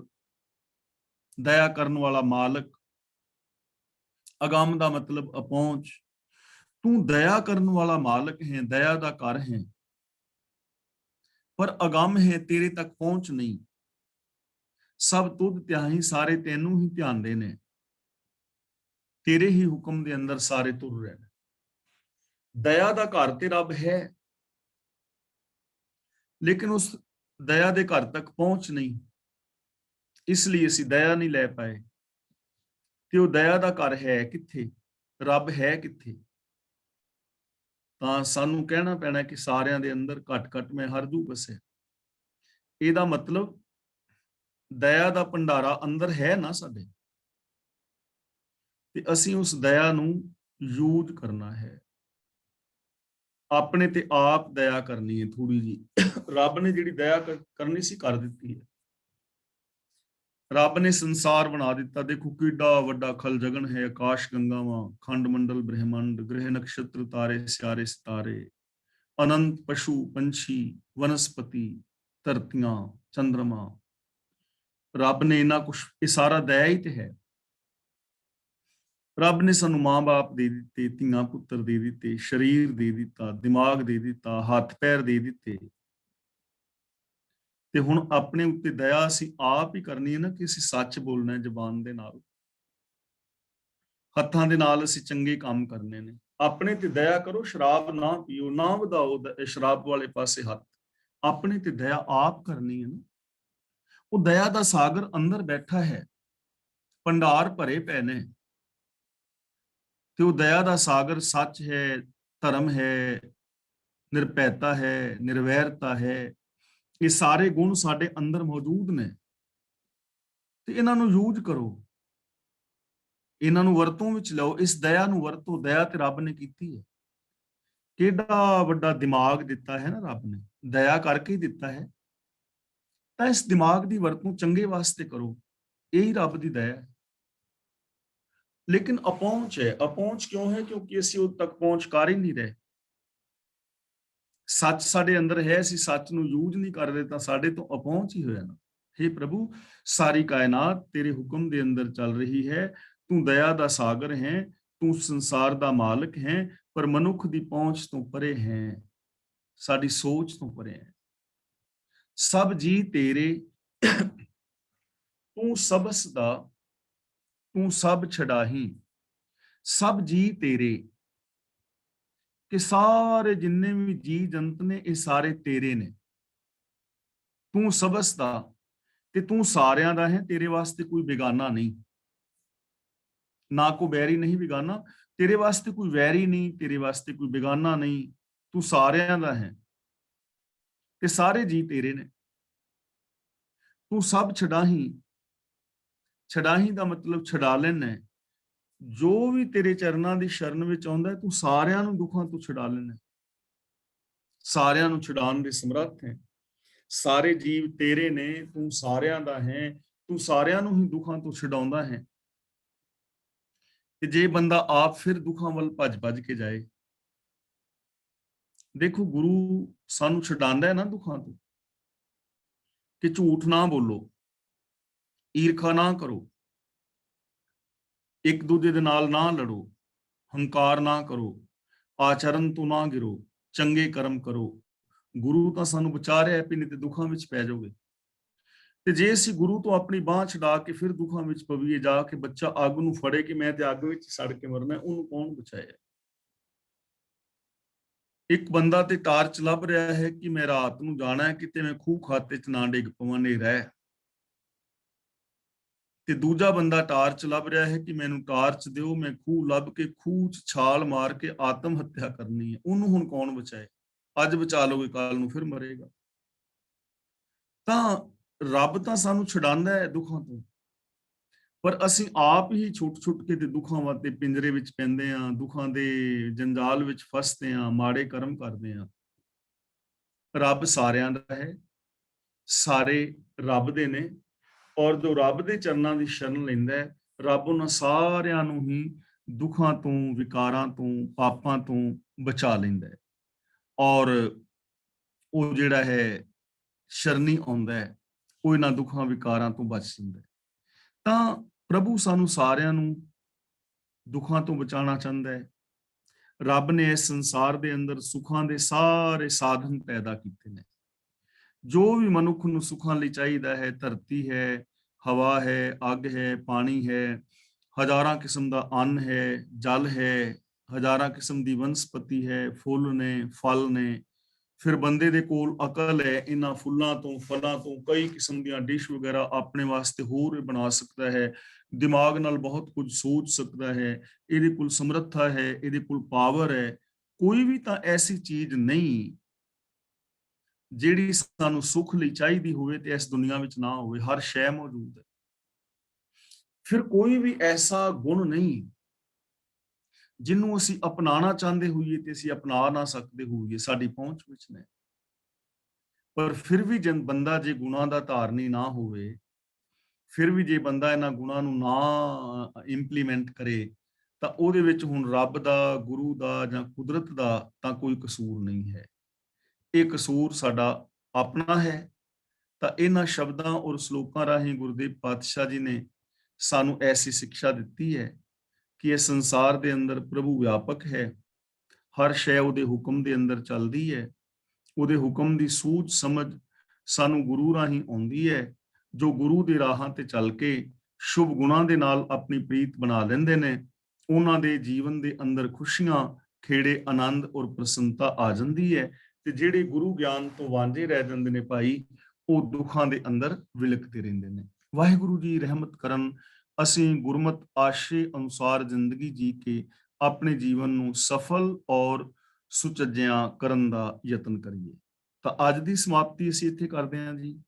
ਦਇਆ ਕਰਨ ਵਾਲਾ ਮਾਲਕ। ਅਗੰਮ ਦਾ ਮਤਲਬ ਅਪਹੁੰਚ। ਤੂੰ ਦਇਆ ਕਰਨ ਵਾਲਾ ਮਾਲਕ ਹੈ, ਦਇਆ ਦਾ ਘਰ ਹੈ, ਪਰ ਅਗੰਮ ਹੈ, ਤੇਰੇ ਤੱਕ ਪਹੁੰਚ ਨਹੀਂ। ਸਭ ਤੁਧ ਧਿਆਹੀ, ਸਾਰੇ ਤੈਨੂੰ ਹੀ ਧਿਆਉਂਦੇ ਨੇ, ਤੇਰੇ ਹੀ ਹੁਕਮ ਦੇ ਅੰਦਰ ਸਾਰੇ ਤੁਰ ਰਹੇ ਨੇ। ਦਇਆ ਦਾ ਘਰ ਤੇ ਰੱਬ ਹੈ, ਲੇਕਿਨ ਉਸ ਦਇਆ ਦੇ ਘਰ ਤੱਕ ਪਹੁੰਚ ਨਹੀਂ, ਇਸ ਲਈ ਅਸੀਂ ਦਇਆ ਨਹੀਂ ਲੈ ਪਾਏ। ਤੇ ਉਹ ਦਇਆ ਦਾ ਘਰ ਹੈ ਕਿੱਥੇ? ਰੱਬ ਹੈ ਕਿੱਥੇ? ਤਾਂ ਸਾਨੂੰ ਕਹਿਣਾ ਪੈਣਾ ਕਿ ਸਾਰਿਆਂ ਦੇ ਅੰਦਰ ਘਟ ਘਟ ਮੈਂ ਹਰ ਜੂ ਵਸੇ। ਇਹਦਾ ਮਤਲਬ ਦਇਆ ਦਾ ਭੰਡਾਰਾ ਅੰਦਰ ਹੈ ਨਾ ਸਾਡੇ, ਤੇ ਅਸੀਂ ਉਸ ਦਇਆ ਨੂੰ ਯੂਜ਼ ਕਰਨਾ ਹੈ। ਆਪਣੇ ਤੇ ਆਪ ਦਇਆ ਕਰਨੀ ਹੈ ਥੋੜੀ ਜੀ। ਰੱਬ ਨੇ ਜਿਹੜੀ ਦਇਆ ਕਰਨੀ ਸੀ ਕਰ ਦਿੱਤੀ ਹੈ। ਰੱਬ ਨੇ ਸੰਸਾਰ ਬਣਾ ਦਿੱਤਾ। ਦੇਖੋ ਕਿੱਡਾ ਵੱਡਾ ਖਲ ਜਗਨ ਹੈ, ਆਕਾਸ਼ ਗੰਗਾਵਾਂ, ਖੰਡ ਮੰਡਲ ਬ੍ਰਹਿਮੰਡ, ਗ੍ਰਹਿ ਨਕਸ਼ਤਰ ਤਾਰੇ ਸਿਆਰੇ ਸਿਤਾਰੇ, ਅਨੰਤ ਪਸ਼ੂ ਪੰਛੀ ਵਨਸਪਤੀ, ਧਰਤੀਆਂ ਚੰਦਰਮਾ। ਰੱਬ ਨੇ ਇੰਨਾ ਕੁਛ, ਇਹ ਸਾਰਾ ਦਇਆ ਹੀ ਤੇ ਹੈ। ਰੱਬ ਨੇ ਸਾਨੂੰ ਮਾਂ-ਬਾਪ ਦੇ ਦਿੱਤੇ, ਧੀਆਂ ਪੁੱਤਰ ਦੇ ਦਿੱਤੇ, ਸਰੀਰ ਦੇ ਦਿੱਤਾ, ਦਿਮਾਗ ਦੇ ਦਿੱਤਾ, ਹੱਥ ਪੈਰ ਦੇ ਦਿੱਤੇ, ਤੇ ਹੁਣ ਆਪਣੇ ਉੱਤੇ ਦਇਆ ਅਸੀਂ ਆਪ ਹੀ ਕਰਨੀ ਹੈ ਨਾ, ਕਿ ਅਸੀਂ ਸੱਚ ਬੋਲਣਾ ਹੈ ਜ਼ੁਬਾਨ ਦੇ ਨਾਲ, ਹੱਥਾਂ ਦੇ ਨਾਲ ਅਸੀਂ ਚੰਗੇ ਕੰਮ ਕਰਨੇ ਨੇ। ਆਪਣੇ ਤੇ ਦਇਆ ਕਰੋ, ਸ਼ਰਾਬ ਨਾ ਪੀਓ, ਨਾ ਵਧਾਓ ਸ਼ਰਾਬ ਵਾਲੇ ਪਾਸੇ ਹੱਥ। ਆਪਣੇ ਤੇ ਦਇਆ ਆਪ ਕਰਨੀ ਹੈ ਨਾ। ਉਹ ਦਇਆ ਦਾ ਸਾਗਰ ਅੰਦਰ ਬੈਠਾ ਹੈ, ਭੰਡਾਰ ਭਰੇ ਪਏ ਨੇ, ਤੇ ਉਹ ਦਇਆ ਦਾ ਸਾਗਰ ਸੱਚ ਹੈ, ਧਰਮ ਹੈ, ਨਿਰਭੈਤਾ ਹੈ, ਨਿਰਵੈਰਤਾ ਹੈ। ਇਹ ਸਾਰੇ ਗੁਣ ਸਾਡੇ ਅੰਦਰ ਮੌਜੂਦ ਨੇ, ਤੇ ਇਹਨਾਂ ਨੂੰ ਯੂਜ਼ ਕਰੋ, ਇਹਨਾਂ ਨੂੰ ਵਰਤੋਂ ਵਿੱਚ ਲਓ, ਇਸ ਦਇਆ ਨੂੰ ਵਰਤੋ। ਦਇਆ ਤੇ ਰੱਬ ਨੇ ਕੀਤੀ ਹੈ। ਕਿਹੜਾ ਵੱਡਾ ਦਿਮਾਗ ਦਿੱਤਾ ਹੈ ਨਾ ਰੱਬ ਨੇ, ਦਇਆ ਕਰਕੇ ਹੀ ਦਿੱਤਾ ਹੈ। ਤਾਂ ਇਸ ਦਿਮਾਗ ਦੀ ਵਰਤੋਂ ਚੰਗੇ ਵਾਸਤੇ ਕਰੋ, ਇਹੀ ਰੱਬ ਦੀ ਦਇਆ ਹੈ। ਲੇਕਿਨ ਅਪਹੁੰਚ ਹੈ। ਅਪਹੁੰਚ ਕਿਉਂ ਹੈ? ਕਿਉਂਕਿ ਅਸੀਂ ਉਦ ਤੱਕ ਪਹੁੰਚ ਕਰ ਹੀ ਨਹੀਂ ਰਹੇ। ਸੱਚ ਸਾਡੇ ਅੰਦਰ ਹੈ, ਅਸੀਂ ਸੱਚ ਨੂੰ ਯੂਜ਼ ਨਹੀਂ ਕਰ ਰਹੇ, ਤਾਂ ਸਾਡੇ ਤੋਂ ਅਪਹੁੰਚ ਹੀ ਹੋਇਆ ਨਾ। हे ਪ੍ਰਭੂ, ਸਾਰੀ ਕਾਇਨਾਤ ਤੇਰੇ ਹੁਕਮ ਦੇ ਅੰਦਰ ਚੱਲ ਰਹੀ ਹੈ। ਤੂੰ ਦਇਆ ਦਾ ਸਾਗਰ ਹੈ, ਤੂੰ ਸੰਸਾਰ ਦਾ ਮਾਲਕ ਹੈ, ਪਰ ਮਨੁੱਖ ਦੀ ਪਹੁੰਚ ਤੋਂ ਪਰੇ ਹੈ, ਸਾਡੀ ਸੋਚ ਤੋਂ ਪਰੇ ਹੈ। ਸਭ ਜੀ ਤੇਰੇ, ਤੂੰ ਸਬਸ ਦਾ, ਤੂੰ ਸਭ ਛਡਾਹੀ। ਸਭ ਜੀ ਤੇਰੇ, ਕਿ ਸਾਰੇ ਜਿੰਨੇ ਵੀ ਜੀ ਜੰਤ ਨੇ, ਇਹ ਸਾਰੇ ਤੇਰੇ ਨੇ। ਤੂੰ ਸਬਸ ਦਾ, ਤੇ ਤੂੰ ਸਾਰਿਆਂ ਦਾ ਹੈ, ਤੇਰੇ ਵਾਸਤੇ ਕੋਈ ਬੇਗਾਨਾ ਨਹੀਂ, ਨਾ ਕੋਈ ਵੈਰੀ ਨਹੀਂ ਬੇਗਾਨਾ। ਤੇਰੇ ਵਾਸਤੇ ਕੋਈ ਵੈਰੀ ਨਹੀਂ, ਤੇਰੇ ਵਾਸਤੇ ਕੋਈ ਬੇਗਾਨਾ ਨਹੀਂ, ਤੂੰ ਸਾਰਿਆਂ ਦਾ ਹੈ, ਤੇ ਸਾਰੇ ਜੀ ਤੇਰੇ ਨੇ। ਤੂੰ ਸਭ ਛਡਾਹੀ। ਛਡਾਹੀ ਦਾ ਮਤਲਬ ਛਡਾ ਲੈਣਾ ਹੈ। ਜੋ ਵੀ ਤੇਰੇ ਚਰਨਾਂ ਦੀ ਸ਼ਰਨ ਵਿੱਚ ਆਉਂਦਾ, ਤੂੰ ਸਾਰਿਆਂ ਨੂੰ ਦੁੱਖਾਂ ਤੋਂ ਛਡਾ ਲੈਣਾ, ਸਾਰਿਆਂ ਨੂੰ ਛਡਾਉਣ ਦੇ ਸਮਰੱਥ ਹੈ। ਸਾਰੇ ਜੀਵ ਤੇਰੇ ਨੇ, ਤੂੰ ਸਾਰਿਆਂ ਦਾ ਹੈ, ਤੂੰ ਸਾਰਿਆਂ ਨੂੰ ਹੀ ਦੁੱਖਾਂ ਤੋਂ ਛਡਾਉਂਦਾ ਹੈ। ਤੇ ਜੇ ਬੰਦਾ ਆਪ ਫਿਰ ਦੁੱਖਾਂ ਵੱਲ ਭੱਜ ਕੇ ਜਾਏ, ਦੇਖੋ ਗੁਰੂ ਸਾਨੂੰ ਛਡਾਉਂਦਾ ਹੈ ਨਾ ਦੁੱਖਾਂ ਤੋਂ, ਕਿ ਝੂਠ ਨਾ ਬੋਲੋ, ਈਰਖਾ ਨਾ ਕਰੋ, ਇੱਕ ਦੂਜੇ ਦੇ ਨਾਲ ਨਾ ਲੜੋ, ਹੰਕਾਰ ਨਾ ਕਰੋ, ਆਚਰਨ ਤੋਂ ਨਾ ਗਿਰੋ, ਚੰਗੇ ਕਰਮ ਕਰੋ। ਗੁਰੂ ਤਾਂ ਸਾਨੂੰ ਬਚਾ ਰਿਹਾ ਹੈ, ਨਹੀਂ ਤੇ ਦੁੱਖਾਂ ਵਿੱਚ ਪੈ ਜਾਓਗੇ। ਤੇ ਜੇ ਅਸੀਂ ਗੁਰੂ ਤੋਂ ਆਪਣੀ ਬਾਹ ਛਡਾ ਕੇ ਫਿਰ ਦੁੱਖਾਂ ਵਿੱਚ ਪਵੀਏ, ਜਾ ਕੇ ਬੱਚਾ ਅੱਗ ਨੂੰ ਫੜੇ ਕਿ ਮੈਂ ਤੇ ਅੱਗ ਵਿੱਚ ਸੜ ਕੇ ਮਰਨਾ, ਉਹਨੂੰ ਕੌਣ ਬਚਾਏ? ਇੱਕ ਬੰਦਾ ਤੇ ਟਾਰਚ ਲੱਭ ਰਿਹਾ ਹੈ ਕਿ ਮੈਂ ਰਾਤ ਨੂੰ ਜਾਣਾ ਹੈ ਕਿਤੇ, ਮੈਂ ਖੂਹ ਖਾਤੇ ਚ ਨਾ ਡਿੱਗ ਪਵਾਂ, ਹਨੇਰਾ ਹੈ। ਤੇ ਦੂਜਾ ਬੰਦਾ ਟਾਰਚ ਲੱਭ ਰਿਹਾ ਹੈ ਕਿ ਮੈਨੂੰ ਟਾਰਚ ਦਿਓ, ਮੈਂ ਖੂਹ ਲੱਭ ਕੇ ਖੂਹ ਚ ਛਾਲ ਮਾਰ ਕੇ ਆਤਮ ਹੱਤਿਆ ਕਰਨੀ ਹੈ। ਉਹਨੂੰ ਹੁਣ ਕੌਣ ਬਚਾਏ? ਅੱਜ ਬਚਾ ਲੋਗੇ, ਕੱਲ ਨੂੰ ਫਿਰ ਮਰੇਗਾ। ਤਾਂ ਰੱਬ ਤਾਂ ਸਾਨੂੰ ਛਡਾਉਂਦਾ ਹੈ ਦੁੱਖਾਂ ਤੋਂ, ਪਰ ਅਸੀਂ ਆਪ ਹੀ ਛੁੱਟ ਕੇ ਤੇ ਦੁੱਖਾਂ ਵਾਸਤੇ ਪਿੰਜਰੇ ਵਿੱਚ ਪੈਂਦੇ ਹਾਂ, ਦੁੱਖਾਂ ਦੇ ਜੰਜਾਲ ਵਿੱਚ ਫਸਦੇ ਹਾਂ, ਮਾੜੇ ਕਰਮ ਕਰਦੇ ਹਾਂ। ਰੱਬ ਸਾਰਿਆਂ ਦਾ ਹੈ, ਸਾਰੇ ਰੱਬ ਦੇ ਨੇ, ਔਰ ਜੋ ਰੱਬ ਦੇ ਚਰਨਾਂ ਦੀ ਸ਼ਰਨ ਲੈਂਦਾ ਹੈ, ਰੱਬ ਉਹਨਾਂ ਸਾਰਿਆਂ ਨੂੰ ਹੀ ਦੁੱਖਾਂ ਤੋਂ, ਵਿਕਾਰਾਂ ਤੋਂ, ਪਾਪਾਂ ਤੋਂ ਬਚਾ ਲੈਂਦਾ ਹੈ। ਔਰ ਉਹ ਜਿਹੜਾ ਹੈ ਸ਼ਰਨੀ ਆਉਂਦਾ ਹੈ, ਉਹ ਇਹਨਾਂ ਦੁੱਖਾਂ ਵਿਕਾਰਾਂ ਤੋਂ ਬਚ ਜਾਂਦਾ ਹੈ। ਤਾਂ ਪ੍ਰਭੂ ਸਾਨੂੰ ਸਾਰਿਆਂ ਨੂੰ ਦੁੱਖਾਂ ਤੋਂ ਬਚਾਉਣਾ ਚਾਹੁੰਦਾ ਹੈ। ਰੱਬ ਨੇ ਇਸ ਸੰਸਾਰ ਦੇ ਅੰਦਰ ਸੁੱਖਾਂ ਦੇ ਸਾਰੇ ਸਾਧਨ ਪੈਦਾ ਕੀਤੇ ਨੇ। ਜੋ ਵੀ ਮਨੁੱਖ ਨੂੰ ਸੁੱਖਾਂ ਲਈ ਚਾਹੀਦਾ ਹੈ, ਧਰਤੀ ਹੈ, ਹਵਾ ਹੈ, ਅੱਗ ਹੈ, ਪਾਣੀ ਹੈ, ਹਜ਼ਾਰਾਂ ਕਿਸਮ ਦਾ ਅੰਨ ਹੈ, ਜਲ ਹੈ, ਹਜ਼ਾਰਾਂ ਕਿਸਮ ਦੀ ਵਨਸਪਤੀ ਹੈ, ਫੁੱਲ ਨੇ, ਫਲ ਨੇ। ਫਿਰ ਬੰਦੇ ਦੇ ਕੋਲ ਅਕਲ ਹੈ, ਇਹਨਾਂ ਫੁੱਲਾਂ ਤੋਂ, ਫਲਾਂ ਤੋਂ ਕਈ ਕਿਸਮ ਦੀਆਂ ਡਿਸ਼ ਵਗੈਰਾ ਆਪਣੇ ਵਾਸਤੇ ਹੋਰ ਬਣਾ ਸਕਦਾ ਹੈ, ਦਿਮਾਗ ਨਾਲ ਬਹੁਤ ਕੁਝ ਸੋਚ ਸਕਦਾ ਹੈ, ਇਹਦੇ ਕੋਲ ਸਮਰੱਥਾ ਹੈ, ਇਹਦੇ ਕੋਲ ਪਾਵਰ ਹੈ। ਕੋਈ ਵੀ ਤਾਂ ਐਸੀ ਚੀਜ਼ ਨਹੀਂ ਜਿਹੜੀ ਸਾਨੂੰ ਸੁੱਖ ਲਈ ਚਾਹੀਦੀ ਹੋਵੇ ਤੇ ਇਸ ਦੁਨੀਆ ਵਿੱਚ ਨਾ ਹੋਵੇ, ਹਰ ਸ਼ੈ ਮੌਜੂਦ ਹੈ। ਫਿਰ ਕੋਈ ਵੀ ਐਸਾ ਗੁਣ ਨਹੀਂ ਜਿਹਨੂੰ ਅਸੀਂ ਅਪਣਾਉਣਾ ਚਾਹੁੰਦੇ ਹੋਈਏ ਤੇ ਅਸੀਂ ਅਪਣਾ ਨਾ ਸਕਦੇ ਹੋਈਏ, ਸਾਡੀ ਪਹੁੰਚ ਵਿੱਚ ਨਹੀਂ। ਪਰ ਫਿਰ ਵੀ ਜੇ ਬੰਦਾ ਜੇ ਗੁਣਾਂ ਦਾ ਧਾਰਨੀ ਨਾ ਹੋਵੇ, ਫਿਰ ਵੀ ਜੇ ਬੰਦਾ ਇਹਨਾਂ ਗੁਣਾਂ ਨੂੰ ਨਾ ਇੰਪਲੀਮੈਂਟ ਕਰੇ, ਤਾਂ ਉਹਦੇ ਵਿੱਚ ਹੁਣ ਰੱਬ ਦਾ, ਗੁਰੂ ਦਾ ਜਾਂ ਕੁਦਰਤ ਦਾ ਤਾਂ ਕੋਈ ਕਸੂਰ ਨਹੀਂ ਹੈ। ਇਹ ਕਸੂਰ ਸਾਡਾ ਆਪਣਾ ਹੈ। ਤਾਂ ਇਹਨਾਂ ਸ਼ਬਦਾਂ ਔਰ ਸ਼ਲੋਕਾਂ ਰਾਹੀਂ ਗੁਰਦੇਵ ਪਾਤਸ਼ਾਹ ਜੀ ਨੇ ਸਾਨੂੰ ਐਸੀ ਸਿੱਖਿਆ ਦਿੱਤੀ ਹੈ ਕਿ ਇਹ ਸੰਸਾਰ ਦੇ ਅੰਦਰ ਪ੍ਰਭੂ ਵਿਆਪਕ ਹੈ, ਹਰ ਸ਼ੈ ਉਹਦੇ ਹੁਕਮ ਦੇ ਅੰਦਰ ਚੱਲਦੀ ਹੈ। ਉਹਦੇ ਹੁਕਮ ਦੀ ਸੂਝ ਸਮਝ ਸਾਨੂੰ ਗੁਰੂ ਰਾਹੀਂ ਆਉਂਦੀ ਹੈ, ਜੋ ਗੁਰੂ ਦੇ ਰਾਹਾਂ ਤੇ ਚੱਲ ਕੇ ਸ਼ੁਭ ਗੁਣਾਂ ਦੇ ਨਾਲ ਆਪਣੀ ਪ੍ਰੀਤ ਬਣਾ ਲੈਂਦੇ ਨੇ। ਉਹਨਾਂ ਦੇ ਜੀਵਨ ਦੇ ਅੰਦਰ ਖੁਸ਼ੀਆਂ, ਖੇੜੇ, ਆਨੰਦ ਔਰ ਪ੍ਰਸੰਨਤਾ ਆ ਜਾਂਦੀ ਹੈ। ਤੇ ਜਿਹੜੇ ਗੁਰੂ ਗਿਆਨ ਤੋਂ ਵਾਂਝੇ ਰਹਿ ਜਾਂਦੇ ਨੇ ਭਾਈ, ਉਹ ਦੁੱਖਾਂ ਦੇ ਅੰਦਰ ਵਿਲਕਦੇ ਰਹਿੰਦੇ ਨੇ। ਵਾਹਿਗੁਰੂ ਜੀ ਰਹਿਮਤ ਕਰਨ, ਅਸੀਂ ਗੁਰਮਤ ਆਸ਼ੇ ਅਨੁਸਾਰ ਜ਼ਿੰਦਗੀ ਜੀ ਕੇ ਆਪਣੇ ਜੀਵਨ ਨੂੰ ਸਫਲ ਔਰ ਸੁਚੱਜਿਆਂ ਕਰਨ ਦਾ ਯਤਨ ਕਰੀਏ। ਤਾਂ ਅੱਜ ਦੀ ਸਮਾਪਤੀ ਅਸੀਂ ਇੱਥੇ ਕਰਦੇ ਹਾਂ ਜੀ।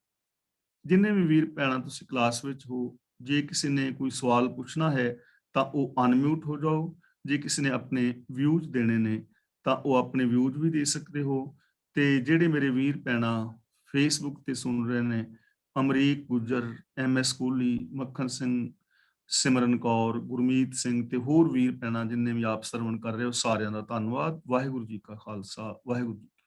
ਜਿੰਨੇ ਵੀ ਵੀਰ ਭੈਣਾਂ ਤੁਸੀਂ ਕਲਾਸ ਵਿੱਚ ਹੋ, ਜੇ ਕਿਸੇ ਨੇ ਕੋਈ ਸਵਾਲ ਪੁੱਛਣਾ ਹੈ ਤਾਂ ਉਹ ਅਨਮਿਊਟ ਹੋ ਜਾਓ। ਜੇ ਕਿਸੇ ਨੇ ਆਪਣੇ ਵਿਊਜ਼ ਦੇਣੇ ਨੇ ਤਾਂ ਉਹ ਆਪਣੇ ਵਿਊਜ਼ ਵੀ ਦੇ ਸਕਦੇ ਹੋ। ਤੇ ਜਿਹੜੇ ਮੇਰੇ ਵੀਰ ਭੈਣਾਂ ਫੇਸਬੁੱਕ ਤੇ ਸੁਣ ਰਹੇ ਨੇ, ਅਮਰੀਕ ਗੁੱਜਰ, MS ਸਕੂਲੀ, ਮੱਖਣ ਸਿੰਘ, ਸਿਮਰਨ ਕੌਰ, ਗੁਰਮੀਤ ਸਿੰਘ ਤੇ ਹੋਰ ਵੀਰ ਭੈਣਾਂ ਜਿੰਨੇ ਵੀ ਆਪ ਸਰਵਣ ਕਰ ਰਹੇ ਹੋ, ਸਾਰਿਆਂ ਦਾ ਧੰਨਵਾਦ। ਵਾਹਿਗੁਰੂ ਜੀ ਕਾ ਖਾਲਸਾ, ਵਾਹਿਗੁਰੂ ਜੀ।